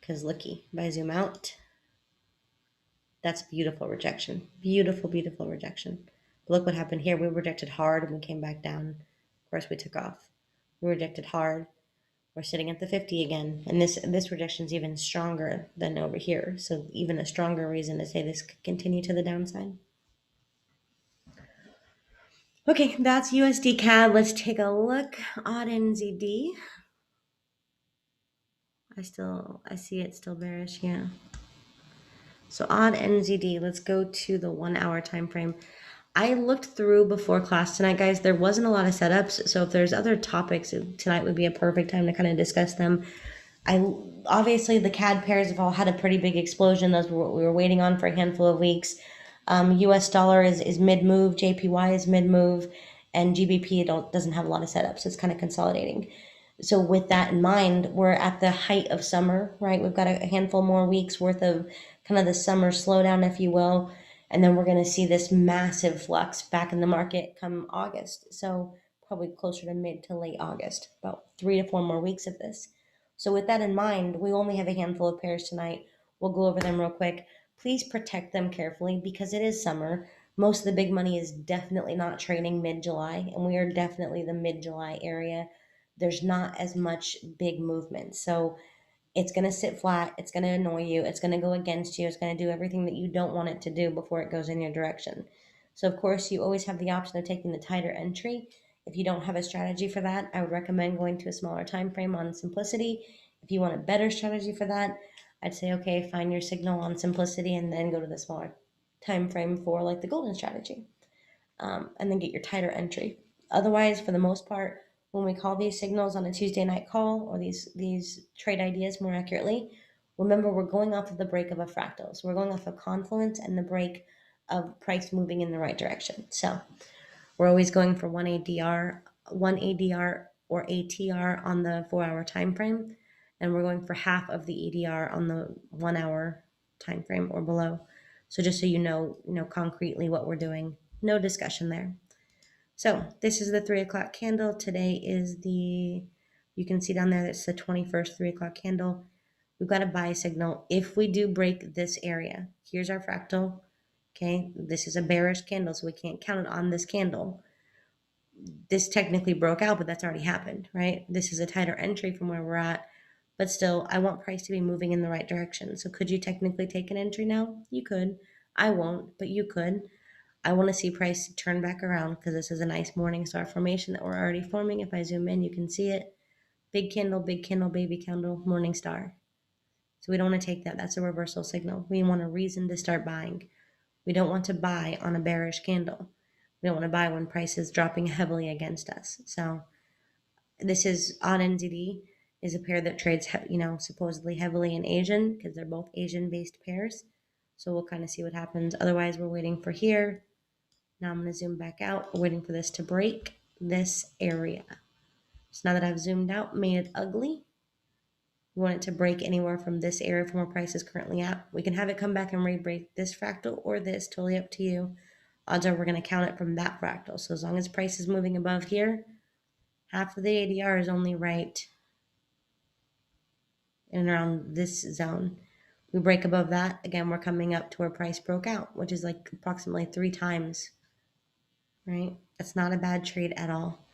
Because looky, if I zoom out, that's beautiful rejection. Beautiful, beautiful rejection. But look what happened here. We rejected hard and we came back down. Of course, we took off. We rejected hard. We're sitting at the 50 again. And this rejection is even stronger than over here. So even a stronger reason to say this could continue to the downside. Okay, that's USD CAD. Let's take a look. Odd NZD. I see it's still bearish, yeah. So odd NZD, let's go to the 1 hour time frame. I looked through before class tonight, guys. There wasn't a lot of setups. So if there's other topics, tonight would be a perfect time to kind of discuss them. Obviously the CAD pairs have all had a pretty big explosion. Those were what we were waiting on for a handful of weeks. US dollar is mid-move, JPY is mid-move, and GBP doesn't have a lot of setups. It's kind of consolidating. So with that in mind, we're at the height of summer, right? We've got a handful more weeks worth of kind of the summer slowdown, if you will. And then we're going to see this massive flux back in the market come August. So probably closer to mid to late August, about 3 to 4 more weeks of this. So with that in mind, we only have a handful of pairs tonight. We'll go over them real quick. Please protect them carefully because it is summer. Most of the big money is definitely not trading mid-July, and we are definitely the mid-July area. There's not as much big movement. So it's going to sit flat. It's going to annoy you. It's going to go against you. It's going to do everything that you don't want it to do before it goes in your direction. So, of course, you always have the option of taking the tighter entry. If you don't have a strategy for that, I would recommend going to a smaller time frame on simplicity. If you want a better strategy for that, I'd say, okay, find your signal on simplicity and then go to the smaller time frame for like the golden strategy, and then get your tighter entry. Otherwise, for the most part, when we call these signals on a Tuesday night call, or these trade ideas more accurately, remember we're going off of the break of a fractal. So we're going off of confluence and the break of price moving in the right direction. So we're always going for one ADR or ATR on the 4-hour time frame, and we're going for half of the ADR on the 1-hour time frame or below. So just so you know concretely what we're doing. No discussion there. So this is the 3 o'clock candle. Today is you can see down there that's the 21st 3 o'clock candle. We've got a buy signal. If we do break this area, here's our fractal. Okay, this is a bearish candle, so we can't count it on this candle. This technically broke out, but that's already happened, right? This is a tighter entry from where we're at, but still, I want price to be moving in the right direction. So could you technically take an entry now? You could. I won't, but you could. I want to see price turn back around because this is a nice morning star formation that we're already forming. If I zoom in, you can see it. Big candle, baby candle, morning star. So we don't want to take that. That's a reversal signal. We want a reason to start buying. We don't want to buy on a bearish candle. We don't want to buy when price is dropping heavily against us. So this is odd NZD is a pair that trades, supposedly heavily in Asian because they're both Asian-based pairs. So we'll kind of see what happens. Otherwise, we're waiting for here. Now I'm going to zoom back out. We're waiting for this to break this area. So now that I've zoomed out, made it ugly, we want it to break anywhere from this area from where price is currently at. We can have it come back and re-break this fractal or this, totally up to you. Odds are we're going to count it from that fractal. So as long as price is moving above here, half of the ADR is only right in around this zone. We break above that, again, we're coming up to where price broke out, which is like approximately 3 times, right? That's not a bad trade at all.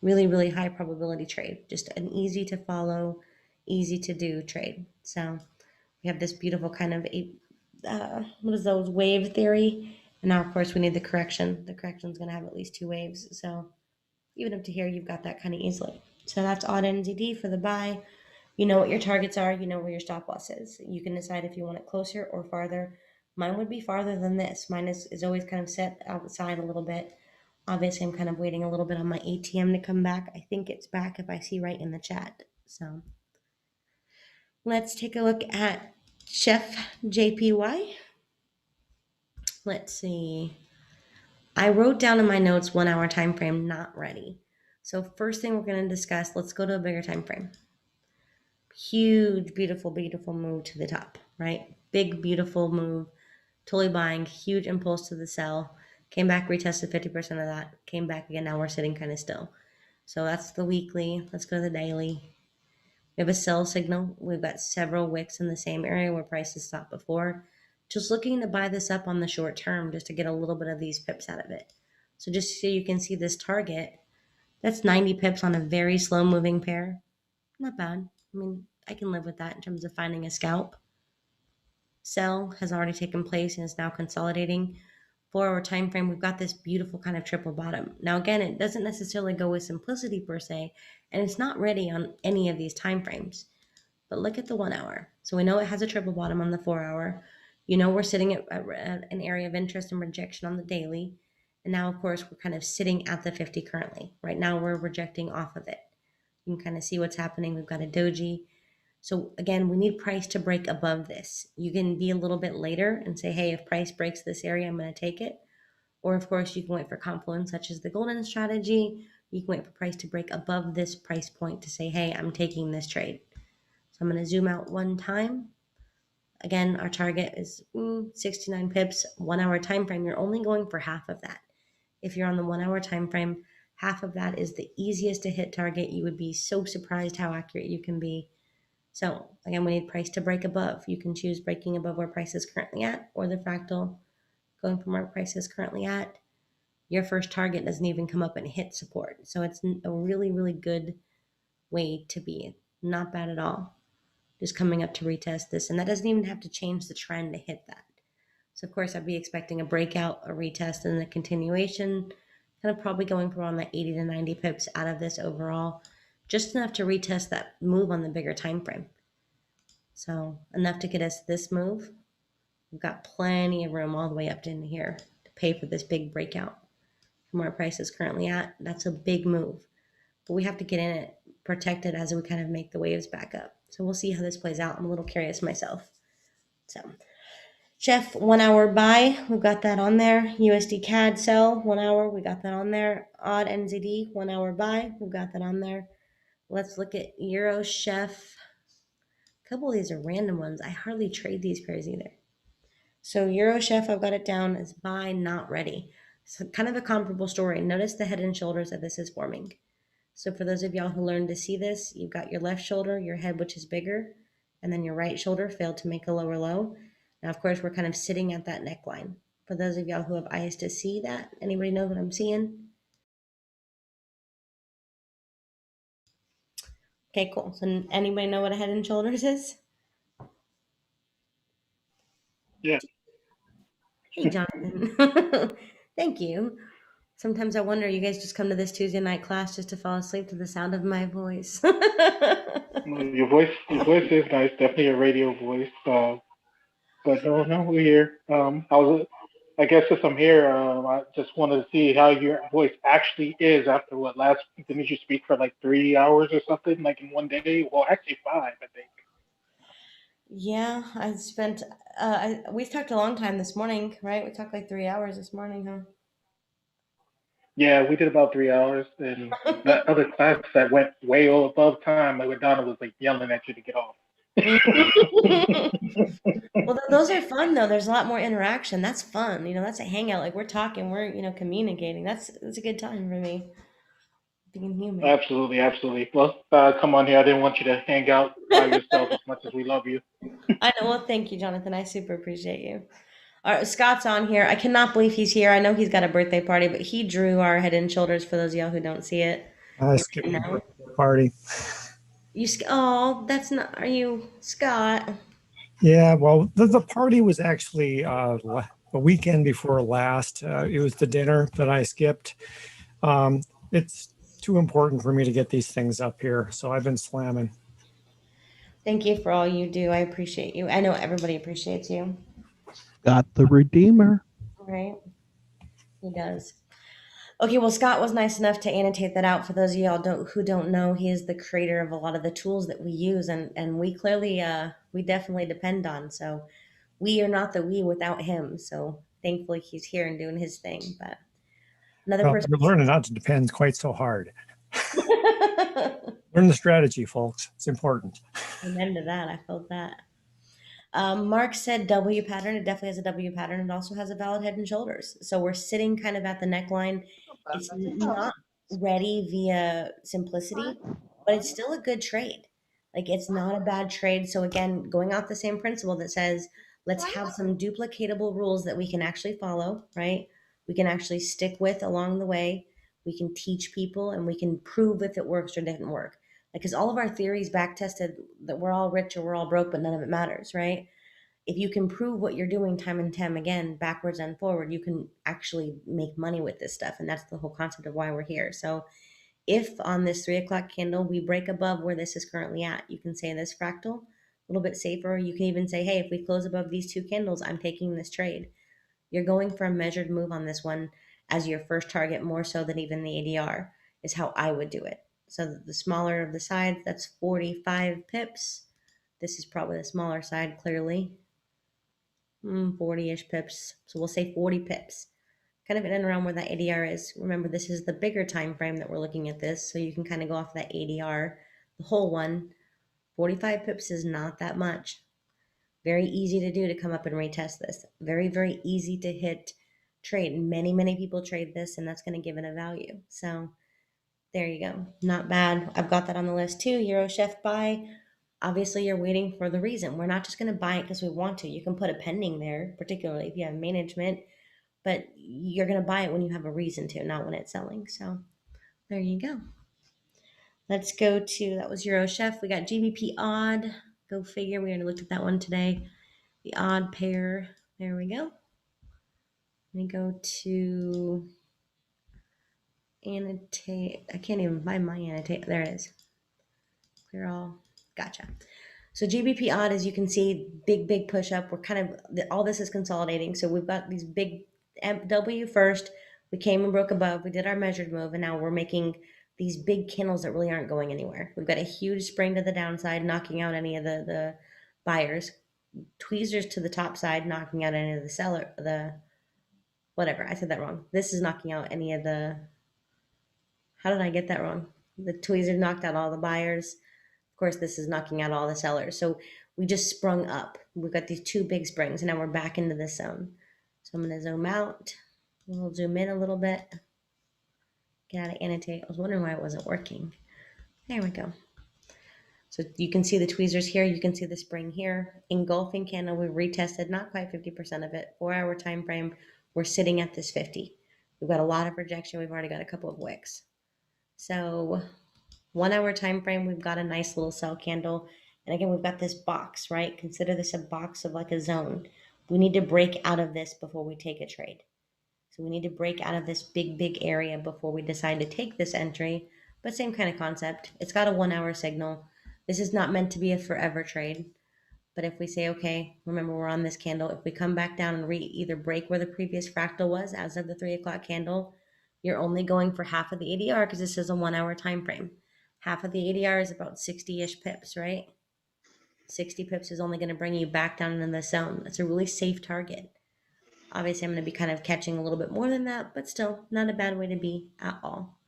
Really, really high probability trade. Just an easy to follow, easy to do trade. So we have this beautiful kind of what is those, wave theory. And now, of course, we need the correction. The correction is going to have at least 2 waves. So even up to here, you've got that kind of easily. So that's odd NZD for the buy. You know what your targets are. You know where your stop loss is. You can decide if you want it closer or farther. Mine would be farther than this. Mine is always kind of set outside a little bit. Obviously, I'm kind of waiting a little bit on my ATM to come back. I think it's back if I see right in the chat. So let's take a look at Chef JPY. Let's see. I wrote down in my notes 1-hour time frame, not ready. So first thing we're going to discuss, let's go to a bigger time frame. Huge, beautiful, beautiful move to the top, right? Big, beautiful move. Totally buying, huge impulse to the sell. Came back, retested 50% of that. Came back again. Now we're sitting kind of still. So that's the weekly. Let's go to the daily. We have a sell signal. We've got several wicks in the same area where prices stopped before. Just looking to buy this up on the short term just to get a little bit of these pips out of it. So just so you can see this target, that's 90 pips on a very slow moving pair. Not bad. I mean, I can live with that in terms of finding a scalp. Sell has already taken place and is now consolidating. 4-hour time frame, we've got this beautiful kind of triple bottom. Now again, it doesn't necessarily go with simplicity per se, and it's not ready on any of these time frames. But look at the 1-hour. So we know it has a triple bottom on the 4-hour. You know we're sitting at an area of interest and rejection on the daily. And now, of course, we're kind of sitting at the 50 currently. Right now, we're rejecting off of it. You can kind of see what's happening. We've got a doji. So again, we need price to break above this. You can be a little bit later and say, hey, if price breaks this area, I'm going to take it. Or of course, you can wait for confluence, such as the golden strategy. You can wait for price to break above this price point to say, hey, I'm taking this trade. So I'm going to zoom out one time. Again, our target is 69 pips, 1-hour time frame. You're only going for half of that. If you're on the 1-hour time frame, half of that is the easiest to hit target. You would be so surprised how accurate you can be. So again, we need price to break above. You can choose breaking above where price is currently at, or the fractal going from where price is currently at. Your first target doesn't even come up and hit support. So it's a really, really good way to be. Not bad at all. Just coming up to retest this. And that doesn't even have to change the trend to hit that. So of course, I'd be expecting a breakout, a retest, and a continuation. Kind of probably going for around the 80 to 90 pips out of this overall. Just enough to retest that move on the bigger time frame. So enough to get us this move. We've got plenty of room all the way up to in here to pay for this big breakout from where price is currently at. That's a big move. But we have to get in it, protect it as we kind of make the waves back up. So we'll see how this plays out. I'm a little curious myself. So Chef 1 hour buy, we've got that on there. USD CAD sell 1 hour, we got that on there. Odd NZD 1 hour buy, we've got that on there. Let's look at Euro Chef. A couple of these are random ones. I hardly trade these pairs either. So Euro Chef, I've got it down as buy, not ready. So kind of a comparable story. Notice the head and shoulders that this is forming. So for those of y'all who learned to see this, you've got your left shoulder, your head, which is bigger, and then your right shoulder failed to make a lower low. Now, of course, we're kind of sitting at that neckline. For those of y'all who have eyes to see that, anybody know what I'm seeing? Okay, cool. So anybody know what a head and shoulders is? Yeah. Hey, Jonathan. Thank you. Sometimes I wonder, you guys just come to this Tuesday night class just to fall asleep to the sound of my voice. Well, your voice is nice. Definitely a radio voice. But no, we're here. I guess since I'm here, I just wanted to see how your voice actually is after what last didn't you speak for like 3 hours or something, like in one day? Well, actually five, I think. Yeah, I spent, we talked a long time this morning, right? We talked like 3 hours this morning, Yeah, we did about 3 hours, and huh? that other class that went way above time, like when Donna was like yelling at you to get off. Well, those are fun though. There's a lot more interaction. That's fun. That's a hangout. Like we're talking, we're, communicating. That's a good time for me, being human. Absolutely, absolutely. Well, come on here. I didn't want you to hang out by yourself as much as we love you. I know. Well, thank you, Jonathan. I super appreciate you. All right, Scott's on here. I cannot believe he's here. I know he's got a birthday party, but he drew our head and shoulders for those of y'all who don't see it I or skipped didn't the know. birthday party. Oh, that's not. Are you Scott? Yeah, well, the party was actually the weekend before last. It was the dinner that I skipped. It's too important for me to get these things up here, so I've been slamming. Thank you for all you do. I appreciate you. I know everybody appreciates you. Got the Redeemer. Right? He does. Okay, well, Scott was nice enough to annotate that out for those of y'all who don't know. He is the creator of a lot of the tools that we use, and we clearly, we definitely depend on. So we are not the we without him. So thankfully, he's here and doing his thing. But another Well, person. you're learning not to depend quite so hard. Learn the strategy, folks. It's important. Amen to that. I felt that. Mark said W pattern. It definitely has a W pattern. It also has a valid head and shoulders. So we're sitting kind of at the neckline. It's not ready via simplicity, but it's still a good trade. Like it's not a bad trade. So again, going off the same principle that says, let's have some duplicatable rules that we can actually follow, right? We can actually stick with along the way. We can teach people and we can prove if it works or didn't work. Like, because all of our theories back tested that we're all rich or we're all broke, but none of it matters, right? If you can prove what you're doing time and time again, backwards and forward, you can actually make money with this stuff. And that's the whole concept of why we're here. So if on this 3 o'clock candle, we break above where this is currently at, you can say this fractal, a little bit safer. You can even say, hey, if we close above these two candles, I'm taking this trade. You're going for a measured move on this one as your first target, more so than even the ADR, is how I would do it. So the smaller of the sides, that's 45 pips. This is probably the smaller side, clearly. 40-ish pips. So we'll say 40 pips. Kind of in and around where that ADR is. Remember, this is the bigger time frame that we're looking at this, so you can kind of go off that ADR, the whole one. 45 pips is not that much. Very easy to do to come up and retest this. Very, very easy to hit trade. Many, many people trade this, and that's going to give it a value. So there you go. Not bad. I've got that on the list too. Euro Chef buy. Obviously, you're waiting for the reason. We're not just going to buy it because we want to. You can put a pending there, particularly if you have management, but you're going to buy it when you have a reason to, not when it's selling. So there you go. Let's go to, that was Euro Chef. We got GBP odd. Go figure. We already looked at that one today. The odd pair. There we go. Let me go to annotate. I can't even find my annotate. There it is. Clear all. Gotcha. So GBP odd, as you can see, big push up. We're kind of, all this is consolidating. So we've got these big W first. We came and broke above. We did our measured move, and now we're making these big candles that really aren't going anywhere. We've got a huge spring to the downside, knocking out any of the buyers. Tweezers to the top side, knocking out any of the whatever. I said that wrong. This is knocking out any of the, how did I get that wrong? The tweezers knocked out all the buyers. Of course, this is knocking out all the sellers. So we just sprung up. We've got these two big springs, and now we're back into this zone. So I'm going to zoom out. We'll zoom in a little bit. Get out of annotate. I was wondering why it wasn't working. There we go. So you can see the tweezers here. You can see the spring here. Engulfing candle, we retested not quite 50% of it. 4 hour time frame, we're sitting at this 50. We've got a lot of rejection. We've already got a couple of wicks. So 1 hour time frame, we've got a nice little sell candle. And again, we've got this box, right? Consider this a box of like a zone. We need to break out of this before we take a trade. So we need to break out of this big area before we decide to take this entry. But same kind of concept. It's got a 1 hour signal. This is not meant to be a forever trade. But if we say, okay, remember we're on this candle. If we come back down and either break where the previous fractal was as of the 3 o'clock candle, you're only going for half of the ADR because this is a 1 hour time frame. Half of the ADR is about 60-ish pips, right? 60 pips is only going to bring you back down into the zone. That's a really safe target. Obviously, I'm going to be kind of catching a little bit more than that, but still not a bad way to be at all.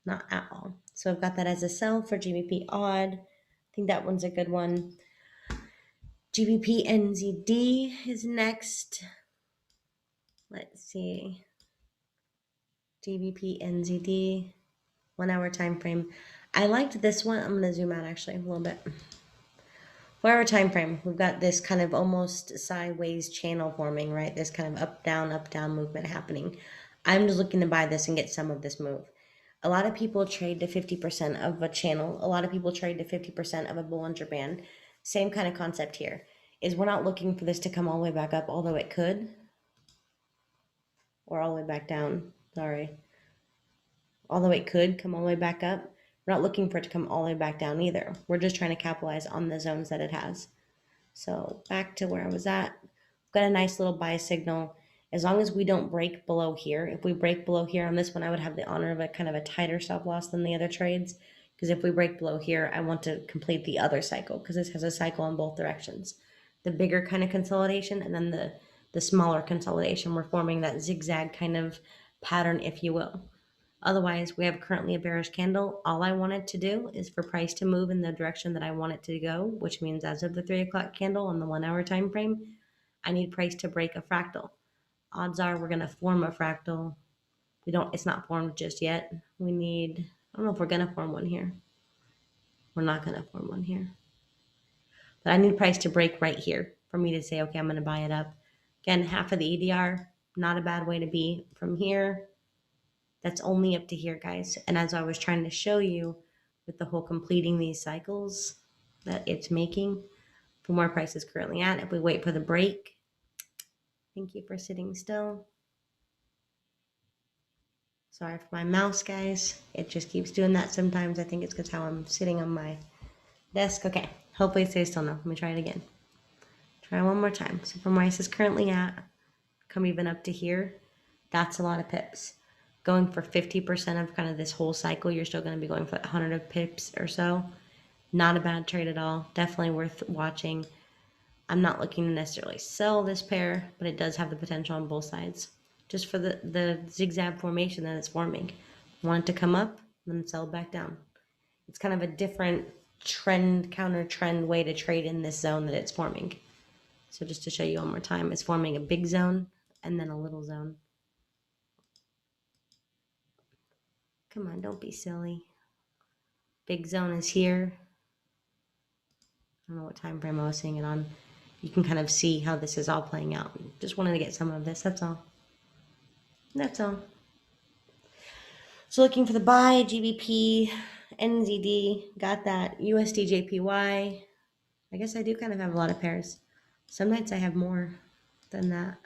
Not at all. So I've got that as a sell for GBP odd. I think that one's a good one. GBP NZD is next. Let's see. GBP NZD, 1 hour time frame. I liked this one. I'm going to zoom out actually a little bit. 4 hour time frame. We've got this kind of almost sideways channel forming, right? This kind of up down movement happening. I'm just looking to buy this and get some of this move. A lot of people trade to 50% of a channel. A lot of people trade to 50% of a Bollinger Band. Same kind of concept here. Is we're not looking for this to come all the way back up, although it could. Or all the way back down. Sorry. Although it could come all the way back up. We're not looking for it to come all the way back down either. We're just trying to capitalize on the zones that it has. So back to where I was at. Got a nice little buy signal. As long as we don't break below here. If we break below here on this one, I would have the honor of a kind of a tighter stop loss than the other trades. Because if we break below here, I want to complete the other cycle. Because this has a cycle in both directions. The bigger kind of consolidation and then the smaller consolidation. We're forming that zigzag kind of pattern, if you will. Otherwise, we have currently a bearish candle. All I want it to do is for price to move in the direction that I want it to go, which means as of the 3 o'clock candle on the 1 hour time frame, I need price to break a fractal. Odds are we're going to form a fractal. It's not formed just yet. I don't know if we're going to form one here. We're not going to form one here. But I need price to break right here for me to say, okay, I'm going to buy it up. Again, half of the EDR, not a bad way to be. From here, that's only up to here, guys. And as I was trying to show you with the whole completing these cycles that it's making from where price is currently at, if we wait for the break, thank you for sitting still. Sorry for my mouse, guys. It just keeps doing that sometimes. I think it's because how I'm sitting on my desk. Okay, hopefully it stays still now. Let me try it again. Try one more time. So from where price is currently at, come even up to here, that's a lot of pips. Going for 50% of kind of this whole cycle, you're still going to be going for 100 pips or so. Not a bad trade at all. Definitely worth watching. I'm not looking to necessarily sell this pair, but it does have the potential on both sides. Just for the zigzag formation that it's forming. Want it to come up, then sell back down. It's kind of a different trend, counter trend way to trade in this zone that it's forming. So just to show you one more time, it's forming a big zone and then a little zone. Come on, don't be silly. Big zone is here. I don't know what time frame I was seeing it on. You can kind of see how this is all playing out. Just wanted to get some of this, that's all. That's all. So looking for the buy, GBP, NZD, got that. USD, JPY. I guess I do kind of have a lot of pairs. Some nights I have more than that.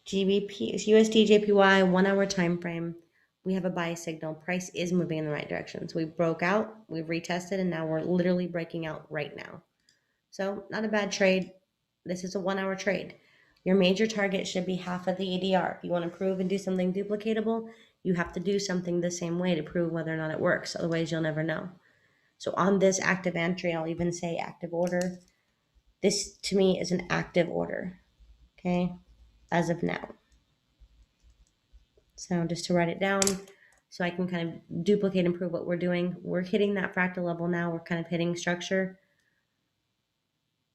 GBP, USD, JPY, 1 hour time frame. we have a buy signal. Price is moving in the right direction. So we broke out, we've retested, and now we're literally breaking out right now. So not a bad trade. This is a 1 hour trade. Your major target should be half of the ADR. If you want to prove and do something duplicatable, you have to do something the same way to prove whether or not it works. Otherwise, you'll never know. So on this active entry, I'll even say active order. This to me is an active order, okay, as of now. So just to write it down so I can kind of duplicate and prove what we're doing. We're hitting that fractal level now. We're kind of hitting structure.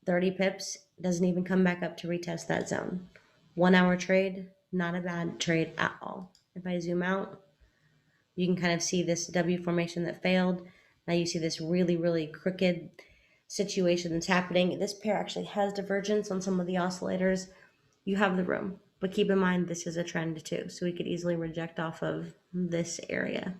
30 pips, doesn't even come back up to retest that zone. 1 hour trade, not a bad trade at all. If I zoom out, you can kind of see this W formation that failed. Now you see this really, really crooked situation that's happening. This pair actually has divergence on some of the oscillators. You have the room, but keep in mind this is a trend too, so we could easily reject off of this area.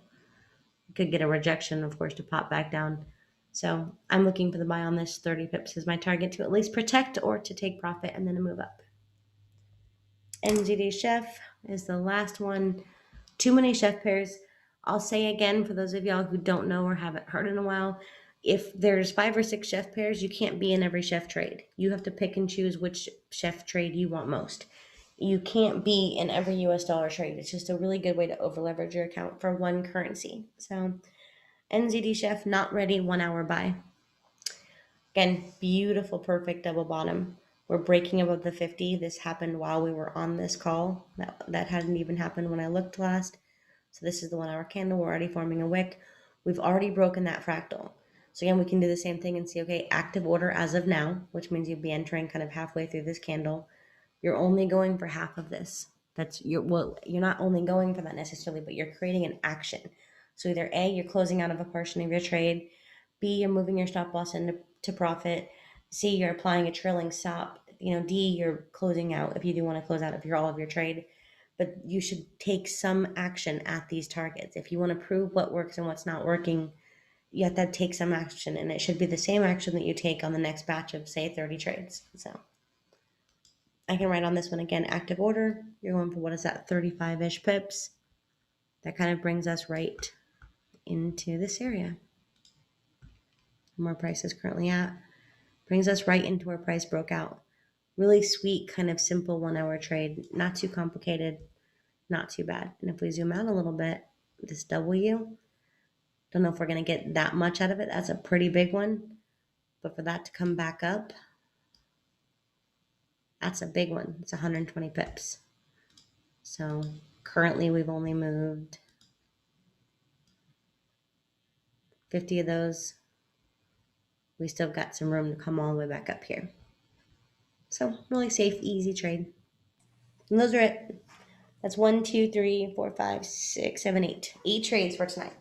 We could get a rejection, of course, to pop back down. So I'm looking for the buy on this. 30 pips is my target to at least protect or to take profit and then a move up. NZD Chef is the last one. Too many chef pairs. I'll say again, for those of y'all who don't know or haven't heard in a while, if there's 5 or 6 chef pairs, you can't be in every chef trade. You have to pick and choose which chef trade you want most. You can't be in every US dollar trade. It's just a really good way to over leverage your account for one currency. So NZD Chef, not ready, 1 hour buy. Again, beautiful, perfect double bottom. We're breaking above the 50. This happened while we were on this call. That hadn't even happened when I looked last. So this is the 1 hour candle. We're already forming a wick. We've already broken that fractal. So again, we can do the same thing and see, okay, active order as of now, which means you'd be entering kind of halfway through this candle. You're only going for half of this. You're not only going for that necessarily, but you're creating an action. So either A, you're closing out of a portion of your trade, B, you're moving your stop loss into profit, C, you're applying a trailing stop, D, you're closing out if you do want to close out of all of your trade. But you should take some action at these targets. If you want to prove what works and what's not working, you have to take some action, and it should be the same action that you take on the next batch of, say, 30 trades. So I can write on this one again, active order. You're going for, what is that, 35-ish pips. That kind of brings us right into this area. Where price is currently at. Brings us right into where price broke out. Really sweet, kind of simple 1 hour trade. Not too complicated, not too bad. And if we zoom out a little bit, this W, don't know if we're going to get that much out of it. That's a pretty big one. But for that to come back up, that's a big one. It's 120 pips. So currently we've only moved 50 of those. We still got some room to come all the way back up here. So really safe, easy trade. And those are it. That's 1, 2, 3, 4, 5, 6, 7, 8. 8 trades for tonight.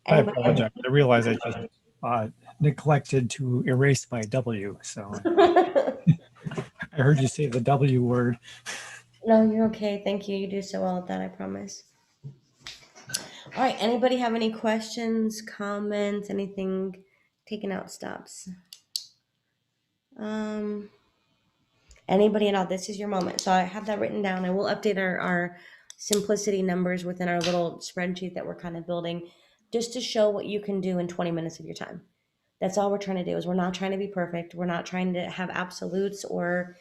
I apologize. I realize I just neglected to erase my W. So I heard you say the W word. No, you're okay. Thank you. You do so well at that, I promise. All right. Anybody have any questions, comments, anything? Taking out stops. Anybody at all? This is your moment. So I have that written down. I will update our simplicity numbers within our little spreadsheet that we're kind of building, just to show what you can do in 20 minutes of your time. That's all we're trying to do. Is we're not trying to be perfect. We're not trying to have absolutes or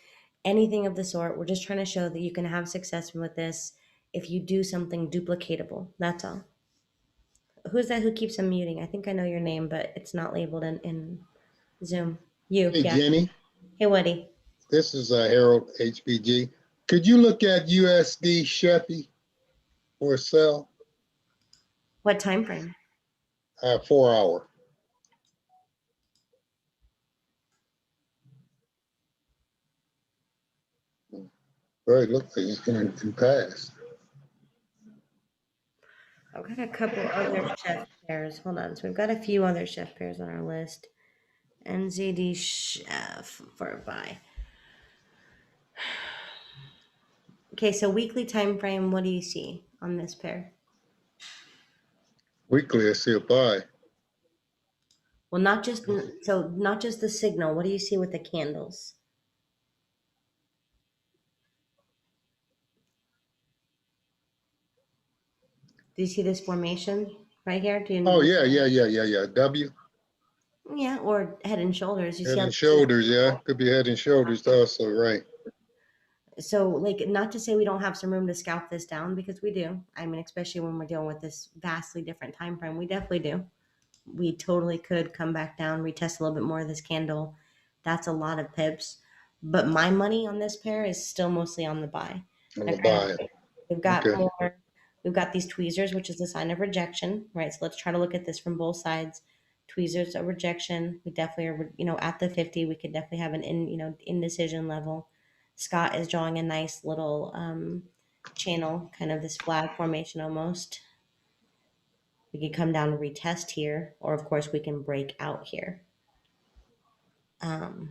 anything of the sort. We're just trying to show that you can have success with this if you do something duplicatable. That's all. Who's that who keeps unmuting? I think I know your name, but it's not labeled in Zoom. You. Hey, Yeah. Jenny. Hey, Woody. This is Harold HBG. Could you look at USD Sheffy for a sell? What time frame? 4 hour. Very looks like it's going too fast. I've got a couple other chef pairs. Hold on. So we've got a few other chef pairs on our list. NZD Chef for a buy. Okay, so weekly time frame, what do you see on this pair? Weekly, I see a buy. Well, not just the signal. What do you see with the candles? Do you see this formation right here? Oh, yeah. W, Yeah, or head and shoulders. You see head how and shoulders, yeah. Could be head and shoulders also, right. so like not to say we don't have some room to scalp this down because we do. I mean, especially when we're dealing with this vastly different time frame, we definitely do. We totally could come back down, retest a little bit more of this candle. That's a lot of pips. But my money on this pair is still mostly on the buy. On Now, the granted, buy. we've got Okay. more, we've got these tweezers, which is a sign of rejection, right? So let's try to look at this from both sides. Tweezers of rejection. We definitely are, at the 50, we could definitely have an indecision level. Scott is drawing a nice little channel, kind of this flag formation almost. We could come down and retest here, or of course we can break out here. Um,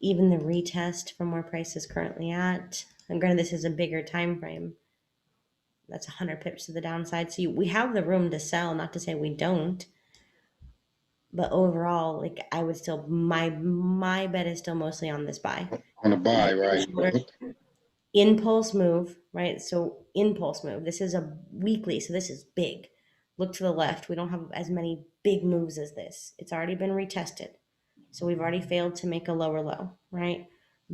Even the retest from where price is currently at, and granted this is a bigger time frame, that's 100 pips to the downside. So we have the room to sell, not to say we don't, but overall, like I would still, my bet is still mostly on this buy. On the buy, right. Impulse move, right? So impulse move. This is a weekly, so this is big. Look to the left. We don't have as many big moves as this. It's already been retested. So we've already failed to make a lower low, right?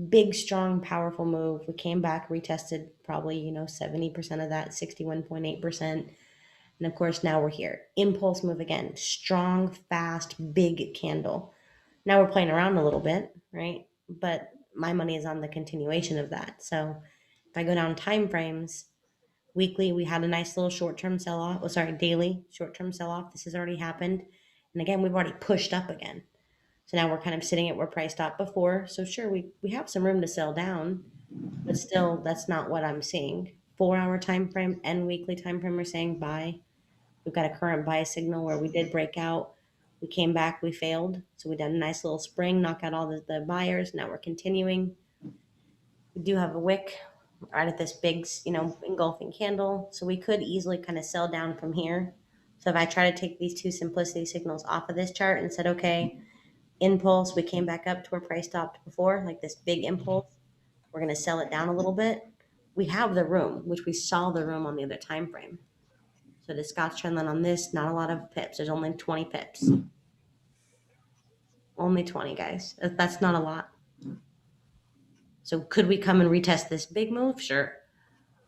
Big, strong, powerful move. We came back, retested probably, 70% of that, 61.8%. And of course, now we're here. Impulse move again. Strong, fast, big candle. Now we're playing around a little bit, right? But my money is on the continuation of that. So if I go down time frames, weekly, we had a nice little short-term sell-off. Oh, sorry, daily short-term sell-off. This has already happened. And again, we've already pushed up again. So now we're kind of sitting at where price stopped before. So sure, we have some room to sell down, but still, that's not what I'm seeing. 4-hour time frame and weekly time frame are saying buy. We've got a current buy signal where we did break out. We came back, we failed. So we did a nice little spring, knock out all the buyers. Now we're continuing. We do have a wick right at this big, engulfing candle. So we could easily kind of sell down from here. So if I try to take these two simplicity signals off of this chart and said, okay, impulse, we came back up to where price stopped before, like this big impulse. We're going to sell it down a little bit. We have the room, which we saw the room on the other time frame. So the Scott's trend line on this, not a lot of pips. There's only 20 pips. Only 20, guys. That's not a lot. So could we come and retest this big move? Sure.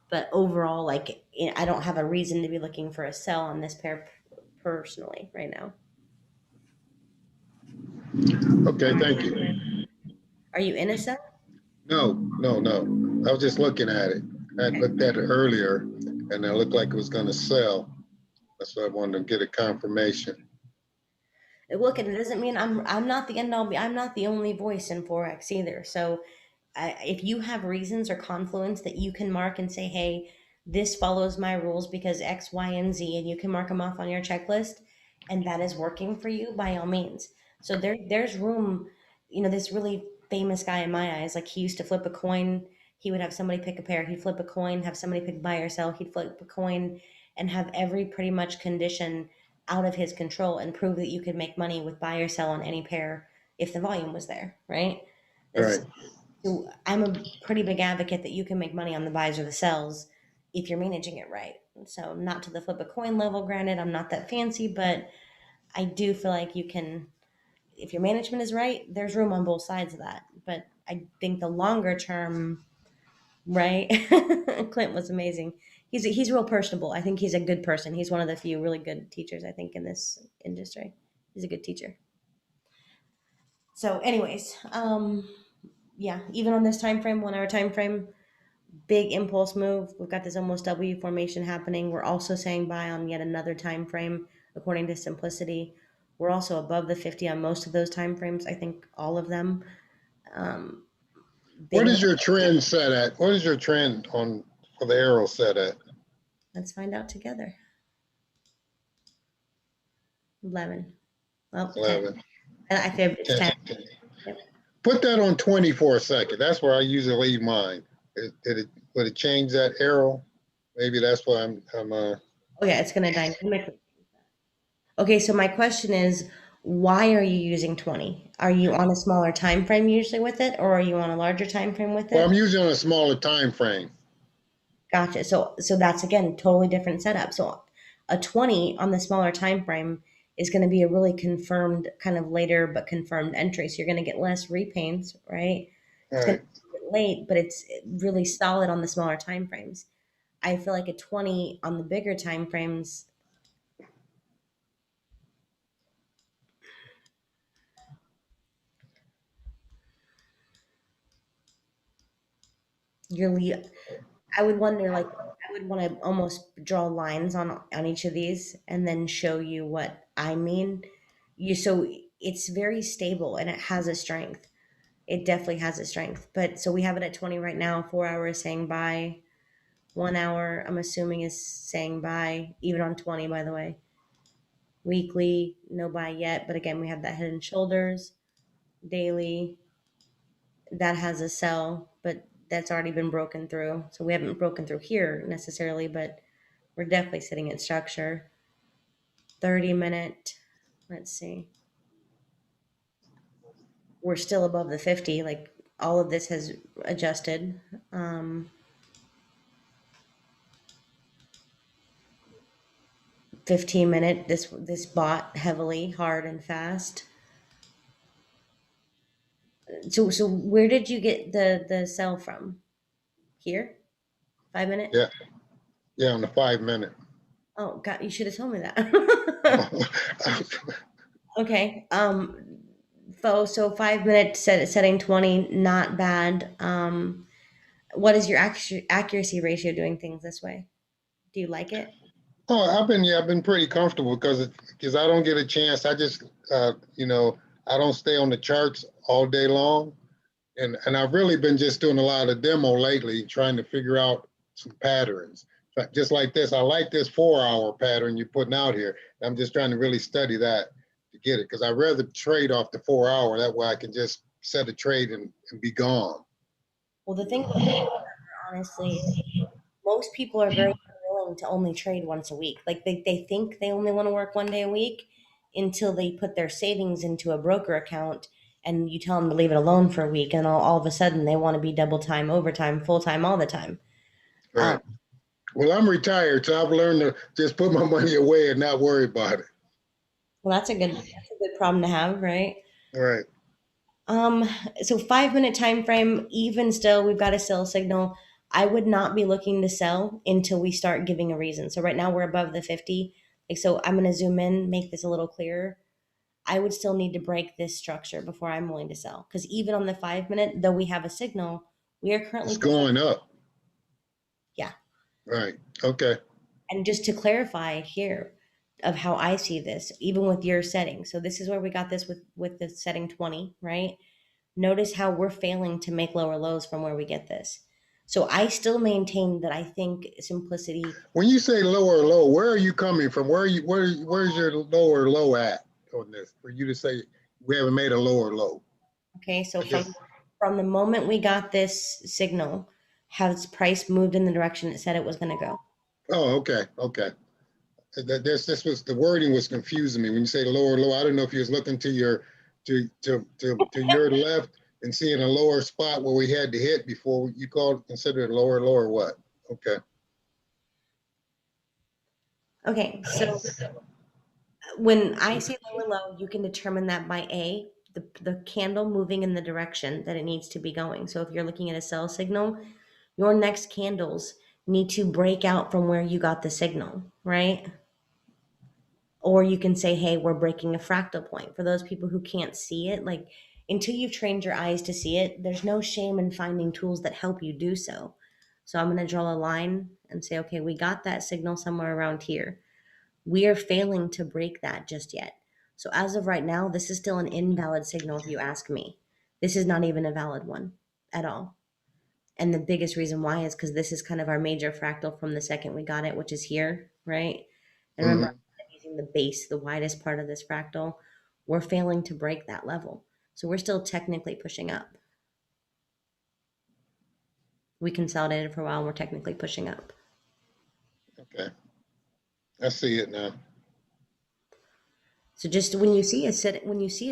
But overall, like, I don't have a reason to be looking for a sell on this pair personally right now. Okay, thank you. Are you in a sell? No. I was just looking at it. I had looked at it earlier and it looked like it was going to sell. That's why I wanted to get a confirmation. Look, and it doesn't mean I'm not the end all. I'm not the only voice in Forex either. So if you have reasons or confluence that you can mark and say, hey, this follows my rules because X, Y, and Z, and you can mark them off on your checklist, and that is working for you, by all means. So there's room. This really famous guy in my eyes, like he used to flip a coin. He would have somebody pick a pair. He'd flip a coin, have somebody pick buy or sell. He'd flip a coin and have every pretty much condition out of his control and prove that you could make money with buy or sell on any pair if the volume was there, right? Right. So I'm a pretty big advocate that you can make money on the buys or the sells if you're managing it right. So not to the flip a coin level, granted, I'm not that fancy, but I do feel like you can, if your management is right, there's room on both sides of that. But I think the longer term, right? Clint was amazing. He's real personable. I think he's a good person. He's one of the few really good teachers, I think, in this industry. He's a good teacher. So anyways, yeah, even on this time frame, 1-hour time frame, big impulse move. We've got this almost W formation happening. We're also saying buy on yet another time frame according to simplicity. We're also above the 50 on most of those time frames. I think all of them. What is your trend set at? What is your trend for the arrow set at? Let's find out together. 11. Well, 11. 10. I feel it's 10. Yep. Put that on 20 for a second. That's where I usually leave mine. Would it change that arrow? Maybe that's why I'm Oh yeah, it's gonna dynamically. Okay, so my question is, why are you using 20? Are you on a smaller time frame usually with it, or are you on a larger time frame with it? Well, I'm usually on a smaller time frame. Gotcha. So that's again totally different setup. So a 20 on the smaller time frame is going to be a really confirmed kind of later but confirmed entry. So you're going to get less repaints, right? It's going to Right. be a bit late, but it's really solid on the smaller time frames. I feel like a 20 on the bigger time frames, you're I would wonder, like, I would want to almost draw lines on each of these and then show you what I mean. So it's very stable and it has a strength. It definitely has a strength. But so we have it at 20 right now. 4 hours saying buy. 1 hour, I'm assuming, is saying buy. Even on 20, by the way. Weekly, no buy yet. But again, we have that head and shoulders. Daily, that has a sell, but that's already been broken through. So we haven't broken through here necessarily, but we're definitely sitting in structure. 30-minute, let's see. We're still above the 50. Like all of this has adjusted. 15-minute, this bought heavily, hard and fast. So where did you get the sell from? Here? 5 minute? Yeah. Yeah, on the 5 minute. Oh God, you should have told me that. Okay. So 5 minute setting 20, not bad. What is your accuracy ratio doing things this way? Do you like it? Oh, I've been pretty comfortable because I don't get a chance. I just I don't stay on the charts all day long, and I've really been just doing a lot of demo lately, trying to figure out some patterns. Just like this, I like this 4 hour pattern you're putting out here. I'm just trying to really study that to get it because I'd rather trade off the 4 hour. That way I can just set a trade and be gone. Well, the thing honestly is most people are very willing to only trade once a week. Like they think they only want to work 1 day a week until they put their savings into a broker account and you tell them to leave it alone for a week and all of a sudden they want to be double time, overtime, full time all the time. Um, Right. Well, I'm retired, so I've learned to just put my money away and not worry about it. well, that's a good problem to have, right? Right. Um, so 5 minute time frame, even still, we've got a sell signal. I would not be looking to sell until we start giving a reason. So right now we're above the 50. Like, so I'm going to zoom in, make this a little clearer. I would still need to break this structure before I'm willing to sell. Because even on the 5 minute, though we have a signal, we are currently It's pushing. going up. Yeah. Right. Okay. And just to clarify here of how I see this, even with your setting. So this is where we got this with the setting 20, right? Notice how we're failing to make lower lows from where we get this. So I still maintain that I think simplicity. When you say lower low, where are you coming from? Where's your lower low at on this? For you to say we haven't made a lower low. Okay, so I guess, from the moment we got this signal, has price moved in the direction it said it was going to go? oh, okay, okay. This was the wording was confusing me when you say lower low. I don't know if you was looking to your to your left and seeing a lower spot where we had to hit before you called considered lower low or what? Okay. Okay, so when I say lower low, you can determine that by the candle moving in the direction that it needs to be going. So if you're looking at a sell signal, your next candles need to break out from where you got the signal, right? Or you can say, hey, we're breaking a fractal point. For those people who can't see it, like until you've trained your eyes to see it, there's no shame in finding tools that help you do so. So I'm going to draw a line and say, okay, we got that signal somewhere around here. We are failing to break that just yet. So as of right now, this is still an invalid signal if you ask me. This is not even a valid one at all. And the biggest reason why is because this is kind of our major fractal from the second we got it, which is here, right? And remember, Mm-hmm. I'm using the base, the widest part of this fractal. We're failing to break that level. So we're still technically pushing up. We consolidated for a while and we're technically pushing up. Okay. I see it now. So just when you see a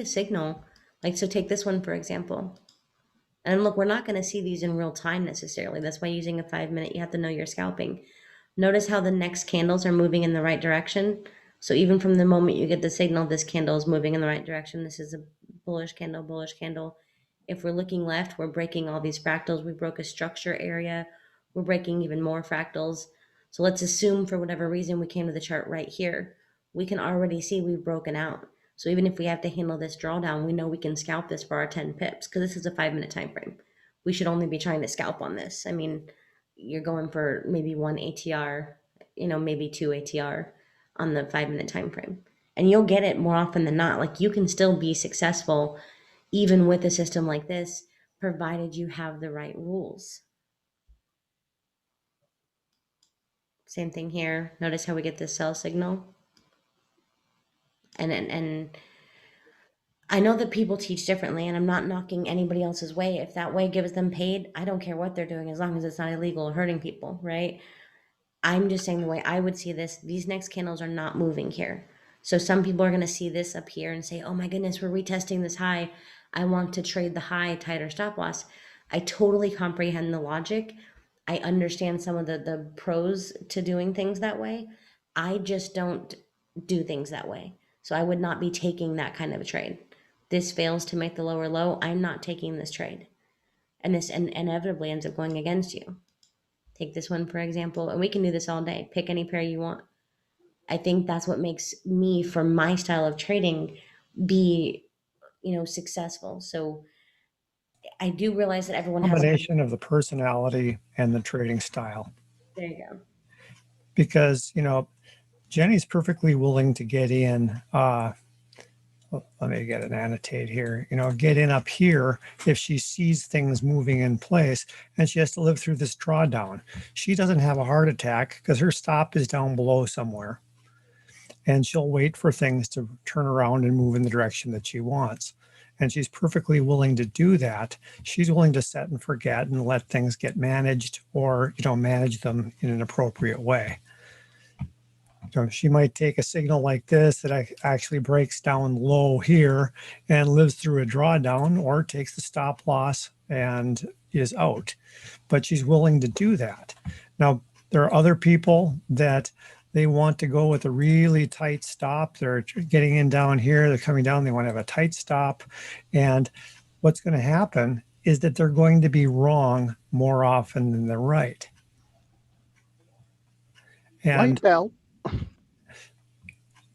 signal, like so take this one for example. And look, we're not going to see these in real time necessarily. That's why using a 5 minute, you have to know your scalping. Notice how the next candles are moving in the right direction. So even from the moment you get the signal, this candle is moving in the right direction. This is a bullish candle, bullish candle. If we're looking left, we're breaking all these fractals. We broke a structure area. We're breaking even more fractals. So let's assume for whatever reason we came to the chart right here. We can already see we've broken out. So even if we have to handle this drawdown, we know we can scalp this for our 10 pips because this is a 5 minute time frame. We should only be trying to scalp on this. I mean, you're going for maybe one ATR, maybe two ATR on the 5 minute time frame. And you'll get it more often than not. Like you can still be successful even with a system like this, provided you have the right rules. Same thing here. Notice how we get this sell signal. And I know that people teach differently, and I'm not knocking anybody else's way. If that way gives them paid, I don't care what they're doing as long as it's not illegal or hurting people, right? I'm just saying the way I would see this, these next candles are not moving here. So some people are going to see this up here and say, oh my goodness, we're retesting this high. I want to trade the high, tighter stop loss. I totally comprehend the logic. I understand some of the pros to doing things that way. I just don't do things that way. So I would not be taking that kind of a trade. This fails to make the lower low. I'm not taking this trade. And this inevitably ends up going against you. Take this one, for example, and we can do this all day. Pick any pair you want. I think that's what makes me, for my style of trading, be, successful. So I do realize that everyone has. Combination of the personality and the trading style. There you go. Because, Jenny's perfectly willing to get in. Let me get an annotate here. Get in up here if she sees things moving in place, and she has to live through this drawdown. She doesn't have a heart attack because her stop is down below somewhere, and she'll wait for things to turn around and move in the direction that she wants. And she's perfectly willing to do that. She's willing to set and forget and let things get managed, or manage them in an appropriate way. She might take a signal like this that actually breaks down low here and lives through a drawdown, or takes the stop loss and is out. But she's willing to do that. Now, there are other people that they want to go with a really tight stop. They're getting in down here, they're coming down, they want to have a tight stop. And what's going to happen is that they're going to be wrong more often than they're right. And Light bell.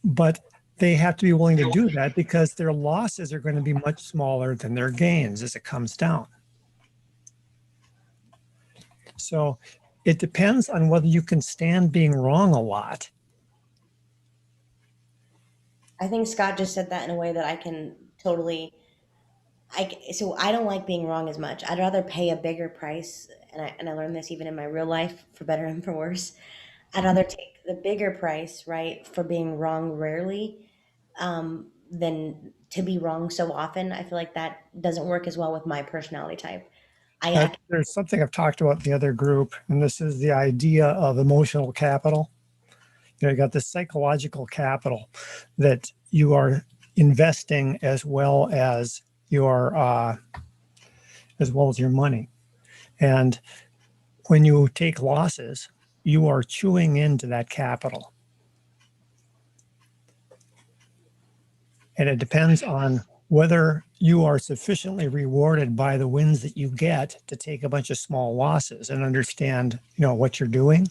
but they have to be willing to do that because their losses are going to be much smaller than their gains as it comes down. So it depends on whether you can stand being wrong a lot. I think Scott just said that in a way that I can totally. So I don't like being wrong as much. I'd rather pay a bigger price, and I learned this even in my real life, for better and for worse. I'd rather take the bigger price, right, for being wrong rarely, than to be wrong so often. I feel like that doesn't work as well with my personality type. There's something I've talked about in the other group, and this is the idea of emotional capital. You got this psychological capital that you are investing as well as your money. And when you take losses, you are chewing into that capital. And it depends on whether you are sufficiently rewarded by the wins that you get to take a bunch of small losses and understand, what you're doing.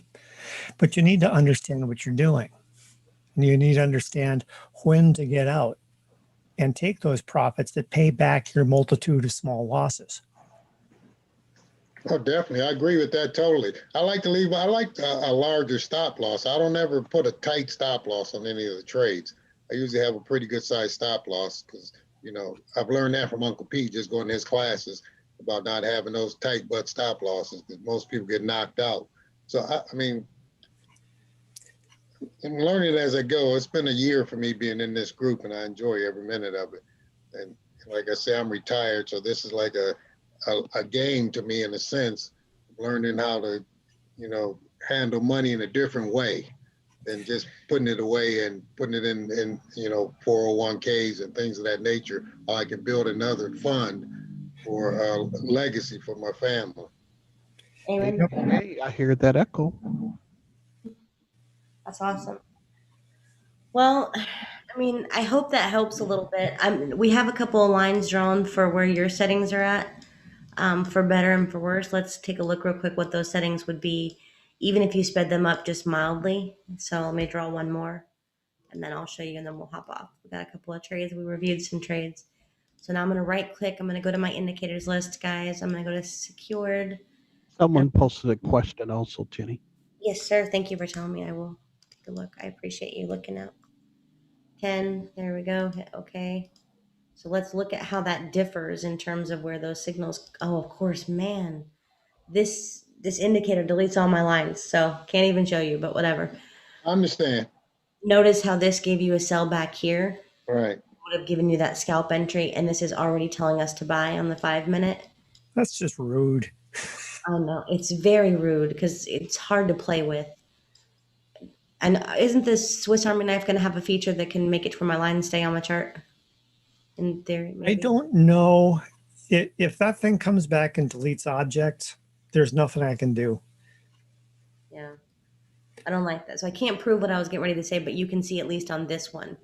But you need to understand what you're doing. And you need to understand when to get out and take those profits that pay back your multitude of small losses. Oh, definitely. I agree with that totally. I like a larger stop loss. I don't ever put a tight stop loss on any of the trades. I usually have a pretty good sized stop loss because, I've learned that from Uncle Pete, just going to his classes about not having those tight butt stop losses because most people get knocked out. So, I mean, I'm learning as I go. It's been a year for me being in this group, and I enjoy every minute of it. And like I say, I'm retired, so this is like a game to me in a sense, learning how to, handle money in a different way than just putting it away and putting it in 401ks and things of that nature. Or I can build another fund for legacy for my family. Amen. Yep. Hey, I hear that echo. That's awesome. Well, I mean, I hope that helps a little bit. We have a couple of lines drawn for where your settings are at, for better and for worse. Let's take a look real quick what those settings would be, even if you sped them up just mildly. So let me draw one more, and then I'll show you, and then we'll hop off. We got a couple of trades. We reviewed some trades. So now I'm going to right click. I'm going to go to my indicators list, guys. I'm going to go to secured. Someone posted a question also, Jenny. Yes, sir. Thank you for telling me. I will take a look. I appreciate you looking out. 10. There we go. Hit OK. So let's look at how that differs in terms of where those signals. Oh, of course, man. This indicator deletes all my lines, so can't even show you, but whatever. I understand. Notice how this gave you a sell back here. Right. Would have given you that scalp entry, and this is already telling us to buy on the 5-minute. That's just rude. Oh no, it's very rude because it's hard to play with. And isn't this Swiss Army knife going to have a feature that can make it where my lines stay on the chart? In theory, maybe. I don't know if that thing comes back and deletes objects. There's nothing I can do. Yeah, I don't like that. So I can't prove what I was getting ready to say, but you can see at least on this one.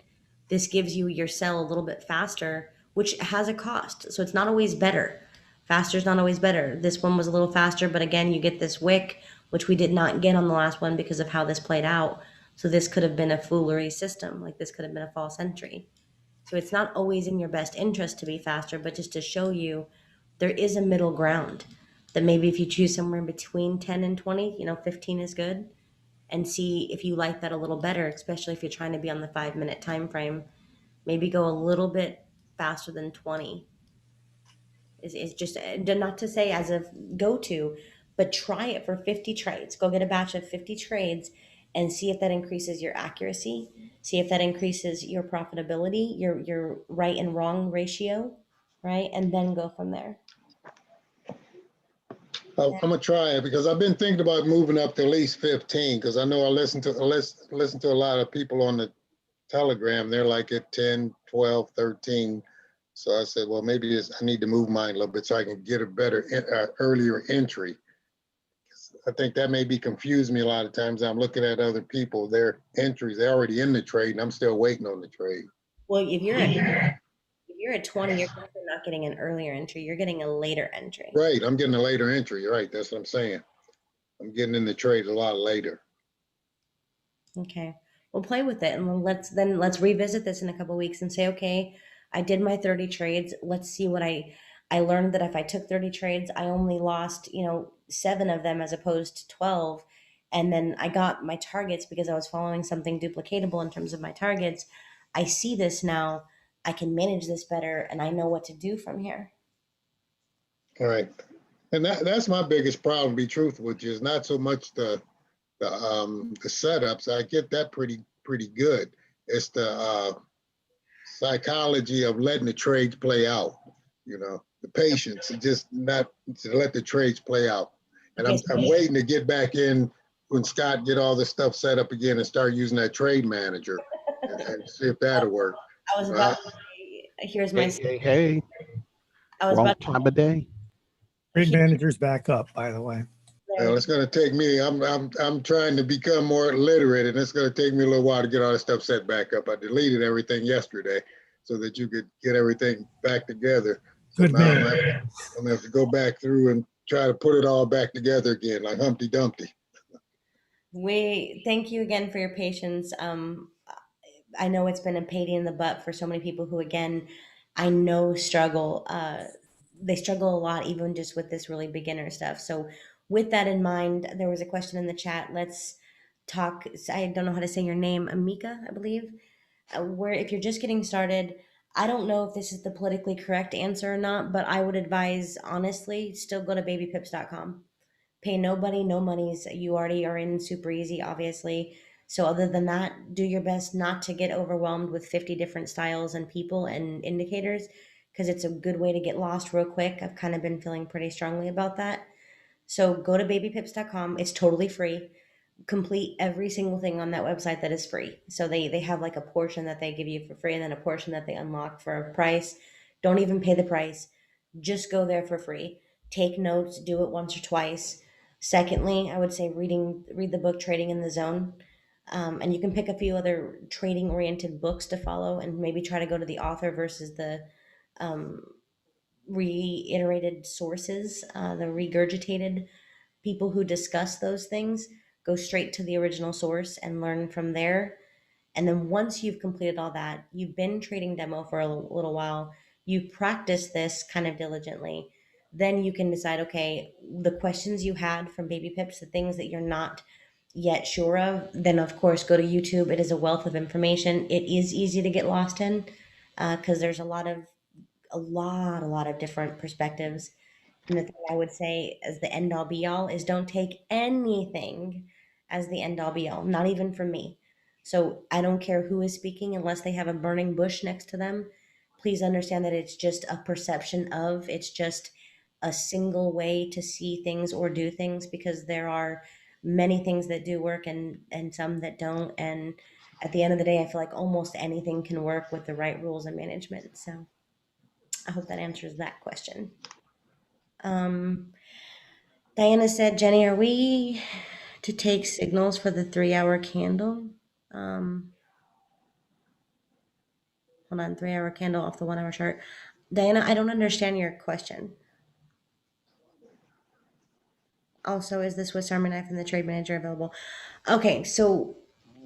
This gives you your sell a little bit faster, which has a cost. So it's not always better. Faster is not always better. This one was a little faster, but again, you get this wick, which we did not get on the last one because of how this played out. So this could have been a foolery system. Like this could have been a false entry. So it's not always in your best interest to be faster, but just to show you there is a middle ground that maybe if you choose somewhere in between 10 and 20, 15 is good, and see if you like that a little better, especially if you're trying to be on the 5-minute time frame. Maybe go a little bit faster than 20 is just not to say as a go-to, but try it for 50 trades. Go get a batch of 50 trades and see if that increases your accuracy, see if that increases your profitability, your right and wrong ratio, right? And then go from there. I'm gonna try it because I've been thinking about moving up to at least 15 because I know I listen to a lot of people on the Telegram. They're like at 10, 12, 13. So I said, well, maybe I need to move mine a little bit so I can get a better earlier entry. I think that may be confusing me a lot of times. I'm looking at other people, their entries, they're already in the trade, and I'm still waiting on the trade. Well, if you're at 20, you're definitely not getting an earlier entry. You're getting a later entry. Right, I'm getting a later entry. Right, that's what I'm saying. I'm getting in the trade a lot later. Okay. We'll play with it and let's revisit this in a couple of weeks and say, okay, I did my 30 trades. Let's see what I learned that if I took 30 trades, I only lost, 7 of them as opposed to 12. And then I got my targets because I was following something duplicatable in terms of my targets. I see this now. I can manage this better and I know what to do from here. All right. And that's my biggest problem, to be truthful, which is not so much the setups. I get that pretty good. It's the psychology of letting the trades play out, the patience and just not to let the trades play out. And I'm waiting to get back in when Scott get all this stuff set up again and start using that trade manager and see if that'll work. I was about to say, here's my Hey. I was Wrong about time of day. Trade manager's back up, by the way. Well, it's going to take me. I'm trying to become more literate, and it's going to take me a little while to get all this stuff set back up. I deleted everything yesterday so that you could get everything back together. So Good now man. I'm going to have to go back through and try to put it all back together again, like Humpty Dumpty. We thank you again for your patience. I know it's been a pain in the butt for so many people who, again, I know struggle. They struggle a lot, even just with this really beginner stuff. So, with that in mind, there was a question in the chat. Let's talk. I don't know how to say your name, Amika, I believe. Where if you're just getting started, I don't know if this is the politically correct answer or not, but I would advise, honestly, still go to babypips.com. Pay nobody, no monies. You already are in Super Easy, obviously. So other than that, do your best not to get overwhelmed with 50 different styles and people and indicators because it's a good way to get lost real quick. I've kind of been feeling pretty strongly about that. So go to babypips.com. It's totally free. Complete every single thing on that website that is free. So they have like a portion that they give you for free and then a portion that they unlock for a price. Don't even pay the price. just go there for free. Take notes, do it once or twice. Secondly, I would say read the book Trading in the Zone. And you can pick a few other trading oriented books to follow and maybe try to go to the author versus the um, reiterated sources, the regurgitated people who discuss those things. Go straight to the original source and learn from there. And then once you've completed all that, you've been trading demo for a little while, you practice this kind of diligently, then you can decide, okay, the questions you had from baby pips, the things that you're not yet sure of, then of course go to YouTube. It is a wealth of information. It is easy to get lost in because there's a lot of different perspectives. And the thing I would say as the end all be all is don't take anything as the end all be all, not even from me. So I don't care who is speaking unless they have a burning bush next to them. Please understand that it's just a perception of, it's just a single way to see things or do things because there are many things that do work and some that don't. And at the end of the day, I feel like almost anything can work with the right rules and management. So I hope that answers that question. Diana said, Jenny, are we to take signals for the 3 hour candle? Hold on, 3 hour candle off the 1 hour chart. Diana, I don't understand your question. Also, is the Swiss Army knife and the trade manager available? Okay, so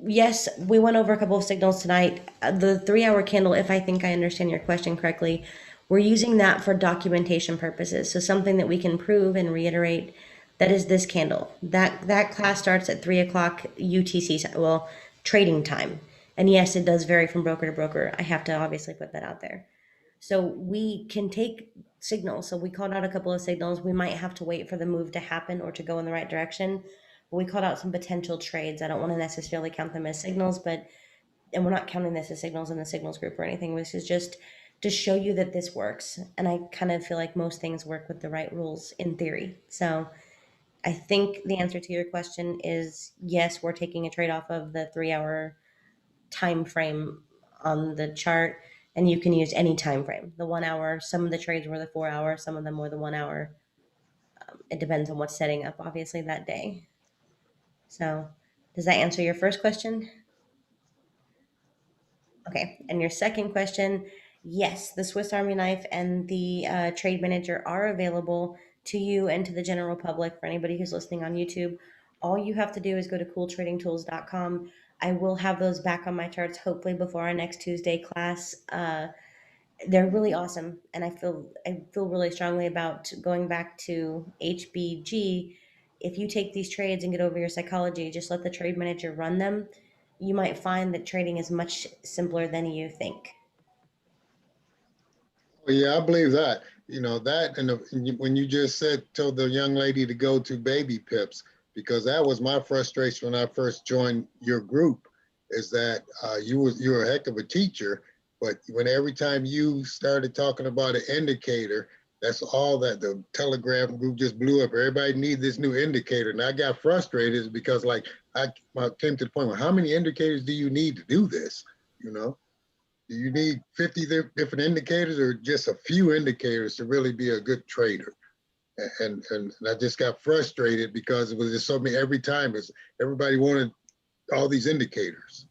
yes, we went over a couple of signals tonight. The 3 hour candle, if I think I understand your question correctly, we're using that for documentation purposes. So something that we can prove and reiterate that is this candle. That class starts at 3 o'clock UTC, well, trading time. And yes, it does vary from broker to broker. I have to obviously put that out there. So we can take signals. So we called out a couple of signals. We might have to wait for the move to happen or to go in the right direction. But we called out some potential trades. I don't want to necessarily count them as signals, and we're not counting this as signals in the signals group or anything. This is just to show you that this works. And I kind of feel like most things work with the right rules in theory. So I think the answer to your question is yes, we're taking a trade off of the 3 hour time frame on the chart, and you can use any time frame. The 1 hour, some of the trades were the 4 hour, some of them were the 1 hour. It depends on what's setting up, obviously, that day. So, does that answer your first question? Okay, and your second question, yes, the Swiss Army knife and the trade manager are available to you and to the general public for anybody who's listening on YouTube. All you have to do is go to cooltradingtools.com. I will have those back on my charts hopefully before our next Tuesday class. They're really awesome, and I feel really strongly about going back to HBG. If you take these trades and get over your psychology, just let the trade manager run them. You might find that trading is much simpler than you think. Well, yeah, I believe that. You know, that and when you just told the young lady to go to baby pips, because that was my frustration when I first joined your group, is that you were a heck of a teacher, but when every time you started talking about an indicator, that's all that the Telegram group just blew up. Everybody needs this new indicator, and I got frustrated because like I came to the point where how many indicators do you need to do this? You know. Do you need 50 different indicators or just a few indicators to really be a good trader? And I just got frustrated because it was just so many every time. Everybody wanted all these indicators.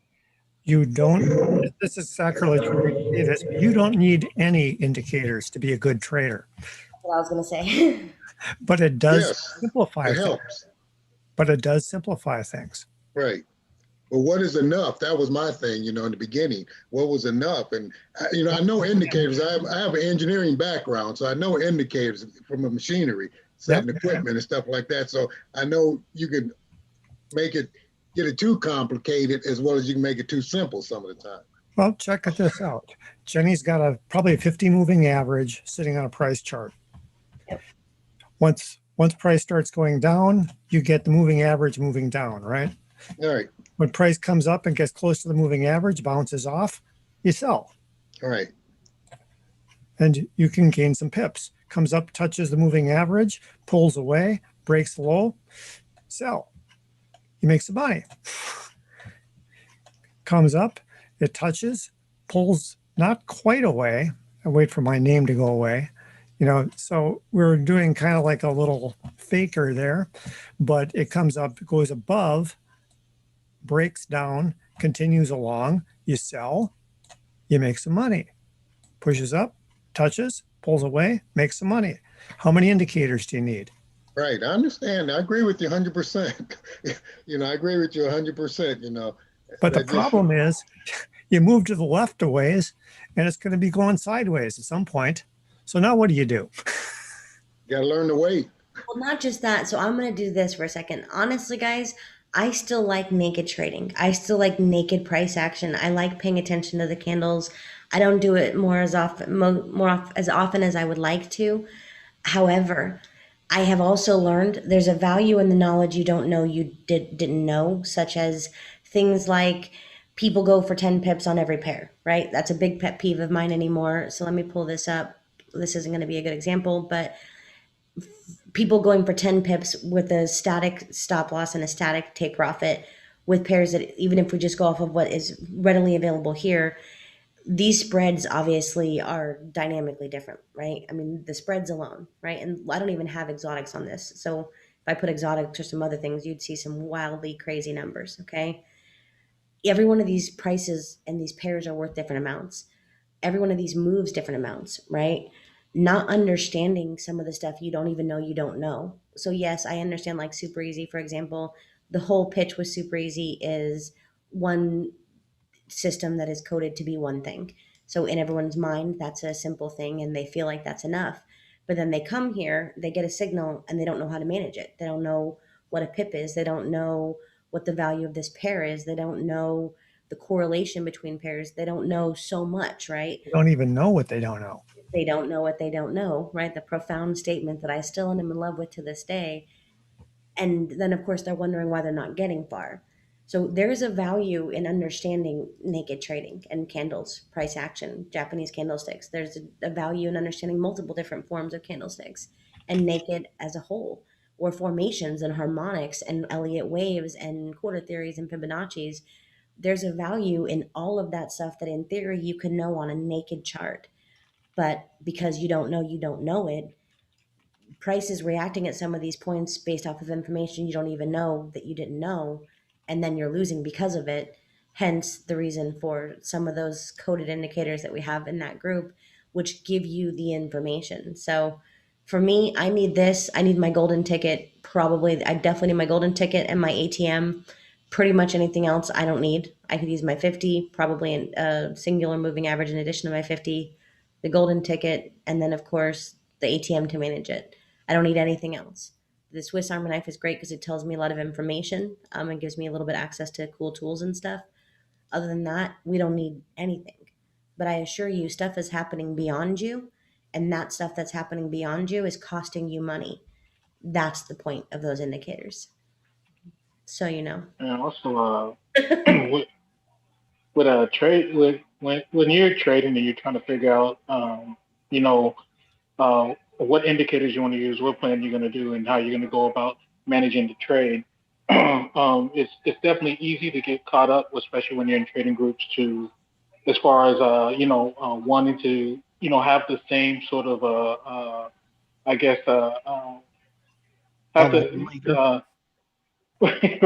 You don't, this is sacrilege for me to say this, but you don't need any indicators to be a good trader. That's what I was going to say. But it does Yes, simplify it things. helps. But it does simplify things. Right. Well, what is enough? That was my thing, you know, in the beginning. What was enough? And, you know, I know indicators. I have an engineering background, so I know indicators from a machinery, setting equipment and stuff like that. So I know you can get it too complicated as well as you can make it too simple some of the time. Well, check this out. Jenny's got probably a 50 moving average sitting on a price chart. Yep. Once price starts going down, you get the moving average moving down, right? All right. When price comes up and gets close to the moving average, bounces off, you sell. All right. And you can gain some pips. Comes up, touches the moving average, pulls away, breaks low, sell. You make some money. Comes up, it touches, pulls not quite away. I wait for my name to go away. So we're doing kind of like a little faker there, but it comes up, goes above, breaks down, continues along, you sell, you make some money, pushes up, touches, pulls away, makes some money. How many indicators do you need? Right. I understand. I agree with you 100%. I agree with you 100%, But the that just, problem is you move to the left a ways and it's going to be going sideways at some point. So now what do? got to learn to wait. Well, not just that. So I'm going to do this for a second. Honestly, guys, I still like naked trading. I still like naked price action. I like paying attention to the candles. I don't do it as often as I would like to. However, I have also learned there's a value in the knowledge you don't know didn't know, such as things like people go for 10 pips on every pair, right? That's a big pet peeve of mine anymore. So let me pull this up. This isn't going to be a good example, but people going for 10 pips with a static stop loss and a static take profit with pairs that, even if we just go off of what is readily available here, these spreads obviously are dynamically different, right? I mean, the spreads alone, right? And I don't even have exotics on this. So if I put exotics or some other things, you'd see some wildly crazy numbers, okay? Every one of these prices and these pairs are worth different amounts. Every one of these moves different amounts, right? Not understanding some of the stuff you don't even know you don't know. So yes, I understand, like Super EZ, for example, the whole pitch with Super EZ is one system that is coded to be one thing. So in everyone's mind, that's a simple thing and they feel like that's enough. But then they come here, they get a signal and they don't know how to manage it. They don't know what a pip is. They don't know what the value of this pair is. They don't know the correlation between pairs. They don't know so much, right? They don't even know what they don't know. They don't know what they don't know, right? The profound statement that I still am in love with to this day. And then, of course, they're wondering why they're not getting far. So there's a value in understanding naked trading and candles, price action, Japanese candlesticks. There's a value in understanding multiple different forms of candlesticks and naked as a whole, or formations and harmonics and Elliott waves and quarter theories and Fibonacci's. There's a value in all of that stuff that in theory you can know on a naked chart. But because you don't know it, price is reacting at some of these points based off of information you don't even know that you didn't know, and then you're losing because of it. Hence the reason for some of those coded indicators that we have in that group, which give you the information. So for me, I need this. I need my golden ticket. Probably, I definitely need my golden ticket and my ATM. Pretty much anything else I don't need. I could use my 50, probably a singular moving average in addition to my 50, the golden ticket, and then of course the ATM to manage it. I don't need anything else. The Swiss Army knife is great because it tells me a lot of information and gives me a little bit access to cool tools and stuff. Other than that, we don't need anything. But I assure you, stuff is happening beyond you, and that stuff that's happening beyond you is costing you money. That's the point of those indicators. So you know. And also, with, with a trade, when you're trading and you're trying to figure out, you know, what indicators you want to use, what plan you're going to do, and how you're going to go about managing the trade. It's definitely easy to get caught up, especially when you're in trading groups, to as far as wanting to have the same sort of I guess have to right,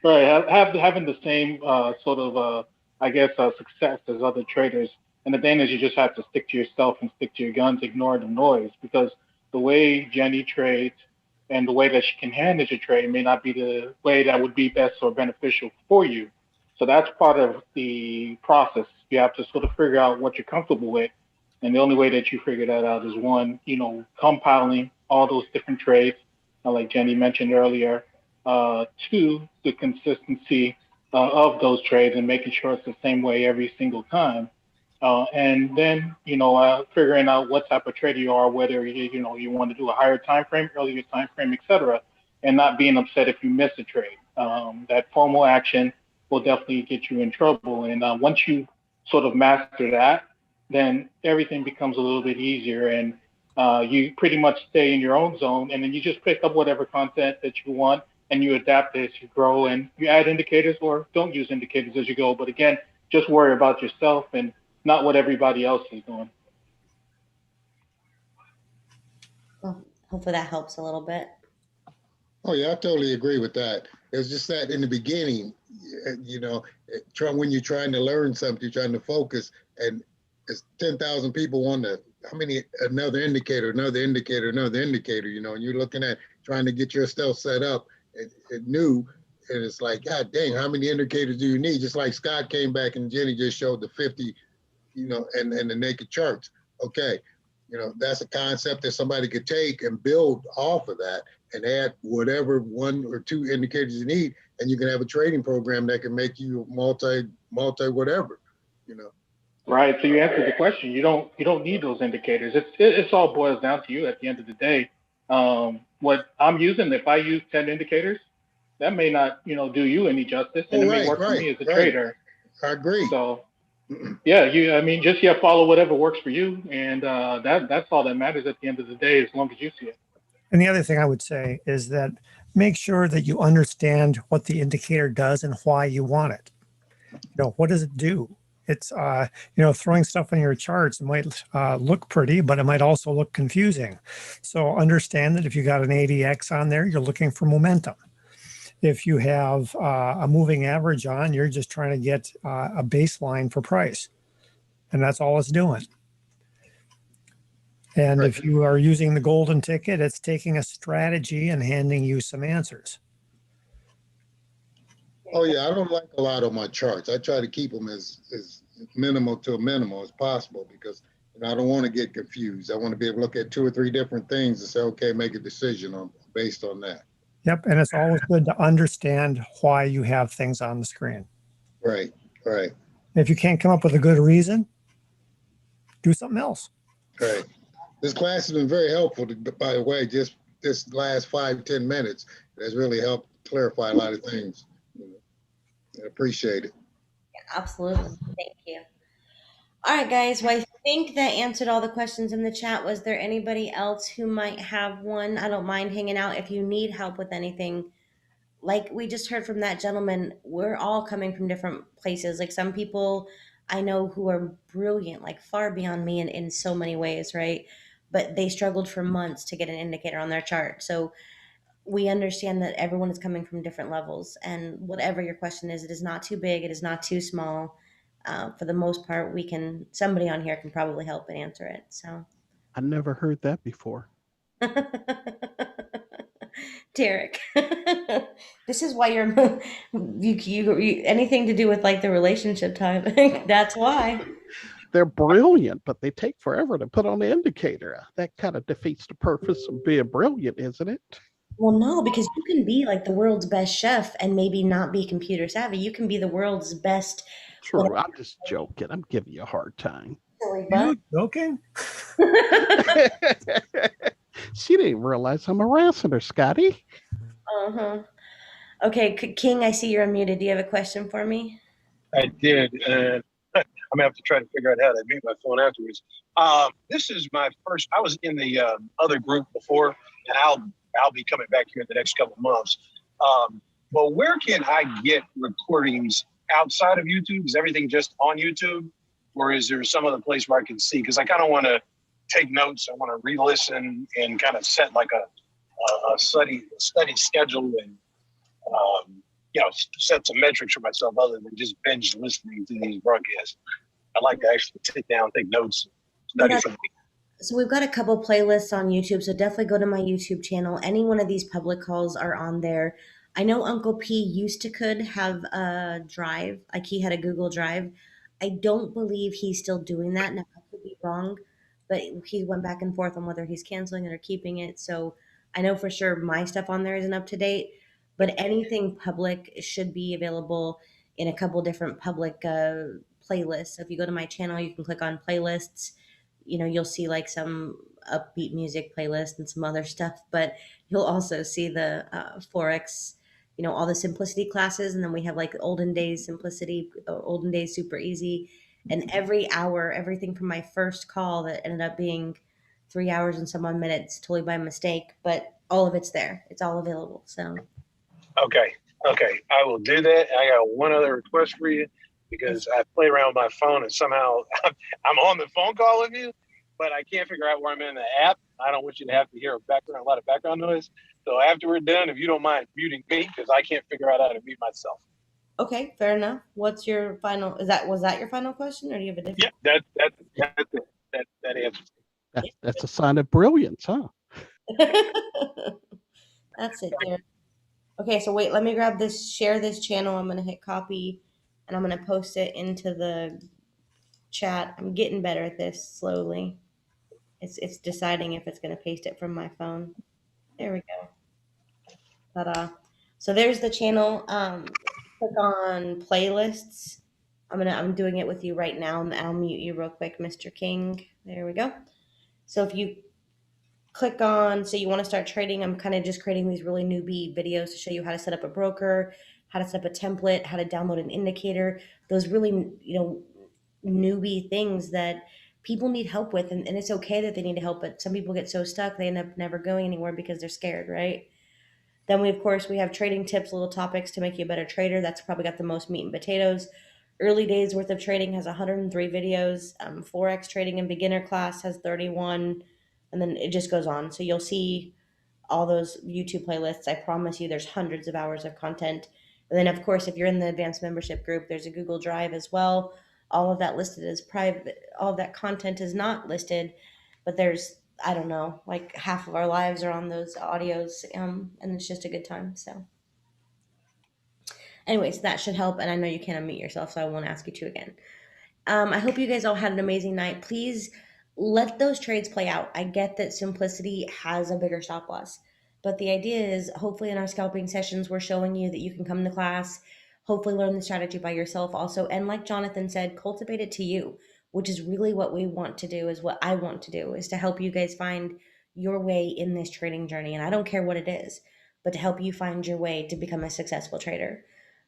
right. Having the same sort of, I guess, success as other traders. And the thing is, you just have to stick to yourself and stick to your guns, ignore the noise, because the way Jenny trades and the way that she can manage a trade may not be the way that would be best or beneficial for you. So that's part of the process. You have to sort of figure out what you're comfortable with. And the only way that you figure that out is one, compiling all those different trades, like Jenny mentioned earlier, to the consistency of those trades and making sure it's the same way every single time. And then, figuring out what type of trader you are, whether you want to do a higher time frame, earlier time frame, etc., and not being upset if you miss a trade. That formal action will definitely get you in trouble. And once you sort of master that, then everything becomes a little bit easier, and you pretty much stay in your own zone, and then you just pick up whatever content that you want and you adapt it as you grow, and you add indicators or don't use indicators as you go. But again, just worry about yourself and not what everybody else is doing. hopefully that helps a little bit. Oh yeah, I totally agree with that. It's just that in the beginning, when you're trying to learn something, you're trying to focus, and it's 10,000 people want to, how many, another indicator, and you're looking at trying to get yourself set up and new, and it's like, God dang, how many indicators do you need? Just like Scott came back and Jenny just showed the 50, and the naked charts. Okay, that's a concept that somebody could take and build off of that and add whatever 1 or 2 indicators you need, and you can have a trading program that can make you multi whatever. Right. So you answered the question. You don't need those indicators. It's all boils down to you at the end of the day. What I'm using, if I use 10 indicators, that may not do you any justice, and Oh, it may right, work for me as a right. trader. I agree. So yeah, just follow whatever works for you, and that's all that matters at the end of the day, as long as you see it. And the other thing I would say is that make sure that you understand what the indicator does and why you want it. What does it do? It's, throwing stuff on your charts might look pretty, but it might also look confusing. So understand that if you got an ADX on there, you're looking for momentum. If you have a moving average on, you're just trying to get a baseline for price. And that's all it's doing. And if you are using the golden ticket, it's taking a strategy and handing you some answers. Oh yeah, I don't like a lot on my charts. I try to keep them as minimal to a minimal as possible, because I don't want to get confused. I want to be able to look at 2 or 3 different things and say, okay, make a decision based on that. Yep, and it's always good to understand why you have things on the screen. Right. If you can't come up with a good reason, do something else. Right. This class has been very helpful, by the way. Just this last 5-10 minutes has really helped clarify a lot of things. I appreciate it. Yeah, absolutely. Thank you. All right, guys. Well, I think that answered all the questions in the chat. Was there anybody else who might have one? I don't mind hanging out if you need help with anything. Like we just heard from that gentleman, we're all coming from different places. Like some people I know who are brilliant, like far beyond me in so many ways, right? But they struggled for months to get an indicator on their chart. So we understand that everyone is coming from different levels, and whatever your question is, it is not too big, it is not too small. For the most part, somebody on here can probably help and answer it. So I never heard that before. Derek, this is why you anything to do with like the relationship type. That's why. They're brilliant, but they take forever to put on the indicator. That kind of defeats the purpose of being brilliant, isn't it? Well, no, because you can be like the world's best chef and maybe not be computer savvy. You can be the world's best. True. I'm just joking. I'm giving you a hard time. You joking? She didn't realize I'm harassing her, Scotty. Uh-huh. Okay, King, I see you're unmuted. Do you have a question for me? I did. I'm gonna have to try to figure out how to mute my phone afterwards. This is my first. I was in the other group before, and I'll be coming back here in the next couple of months. But where can I get recordings outside of YouTube? Is everything just on YouTube, or is there some other place where I can see? Because I kind of want to take notes. I want to re-listen and kind of set like a study schedule and set some metrics for myself other than just binge listening to these broadcasts. I'd like to actually sit down, take notes, study something. So we've got a couple playlists on YouTube, so definitely go to my YouTube channel. Any one of these public calls are on there. I know Uncle P used to could have a drive, like he had a Google Drive. I don't believe he's still doing that. Now, I could be wrong, but he went back and forth on whether he's canceling it or keeping it. So I know for sure my stuff on there isn't up to date, but anything public should be available in a couple different public playlists. So if you go to my channel, you can click on playlists. You'll see like some upbeat music playlist and some other stuff, but you'll also see the Forex, all the simplicity classes. And then we have like olden days simplicity, olden days super easy. And every hour, everything from my first call that ended up being 3 hours and some odd minutes, totally by mistake, but all of it's there. It's all available. So. Okay. I will do that. I got one other request for you, because I play around with my phone and somehow I'm on the phone call with you, but I can't figure out where I'm in the app. I don't want you to have to hear a lot of background noise. So after we're done, if you don't mind muting me, because I can't figure out how to mute myself. Okay, fair enough. What's your final? Was that your final question, or do you have a different? Yeah, that's it. That answers it. That's a sign of brilliance, huh? That's it, there. Okay, so wait, let me grab this. Share this channel. I'm gonna hit copy, and I'm gonna post it into the chat. I'm getting better at this slowly. It's deciding if it's gonna paste it from my phone. There we go. Ta-da. So there's the channel. Click on playlists. I'm doing it with you right now, and I'll mute you real quick, Mr. King. There we go. So if you click on, so you want to start trading, I'm kind of just creating these really newbie videos to show you how to set up a broker, how to set up a template, how to download an indicator, those really, newbie things that people need help with. And it's okay that they need help, but some people get so stuck, they end up never going anywhere because they're scared, right? Then of course, we have trading tips, little topics to make you a better trader. That's probably got the most meat and potatoes. Early days worth of trading has 103 videos. Forex trading and beginner class has 31, and then it just goes on. So you'll see all those YouTube playlists. I promise you, there's hundreds of hours of content. And then, of course, if you're in the advanced membership group, there's a Google Drive as well. All of that listed as private. All of that content is not listed, but there's, I don't know, like half of our lives are on those audios, and it's just a good time. So, anyways, that should help. And I know you can't unmute yourself, so I won't ask you to again. I hope you guys all had an amazing night. Please let those trades play out. I get that simplicity has a bigger stop loss, but the idea is hopefully in our scalping sessions, we're showing you that you can come to class, hopefully learn the strategy by yourself also. And like Jonathan said, cultivate it to you, which is really what we want to do, is what I want to do, is to help you guys find your way in this trading journey. And I don't care what it is, but to help you find your way to become a successful trader.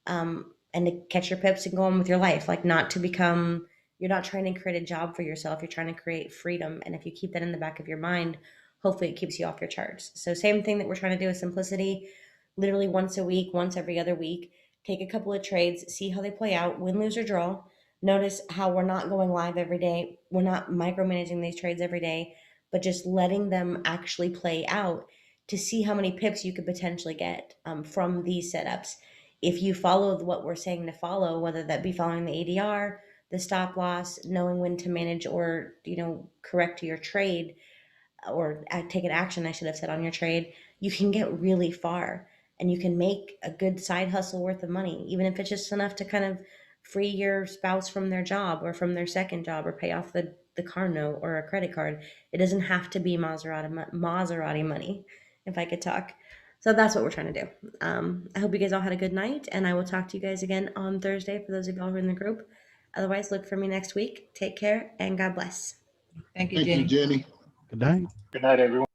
And to catch your pips and go on with your life, like not to become, you're not trying to create a job for yourself, you're trying to create freedom. And if you keep that in the back of your mind, hopefully it keeps you off your charts. So same thing that we're trying to do with simplicity, literally once a week, once every other week, take a couple of trades, see how they play out, win, lose, or draw. Notice how we're not going live every day, we're not micromanaging these trades every day, but just letting them actually play out to see how many pips you could potentially get from these setups. If you follow what we're saying to follow, whether that be following the ADR, the stop loss, knowing when to manage or, correct your trade, or take an action, I should have said, on your trade, you can get really far and you can make a good side hustle worth of money, even if it's just enough to kind of free your spouse from their job or from their second job or pay off the car note or a credit card. It doesn't have to be Maserati money, if I could talk. So that's what we're trying to do. I hope you guys all had a good night, and I will talk to you guys again on Thursday for those of y'all who are in the group. Otherwise, look for me next week. Take care, and God bless. Thank you, Thank Jenny. you, Jenny. Good night. Good night, everyone.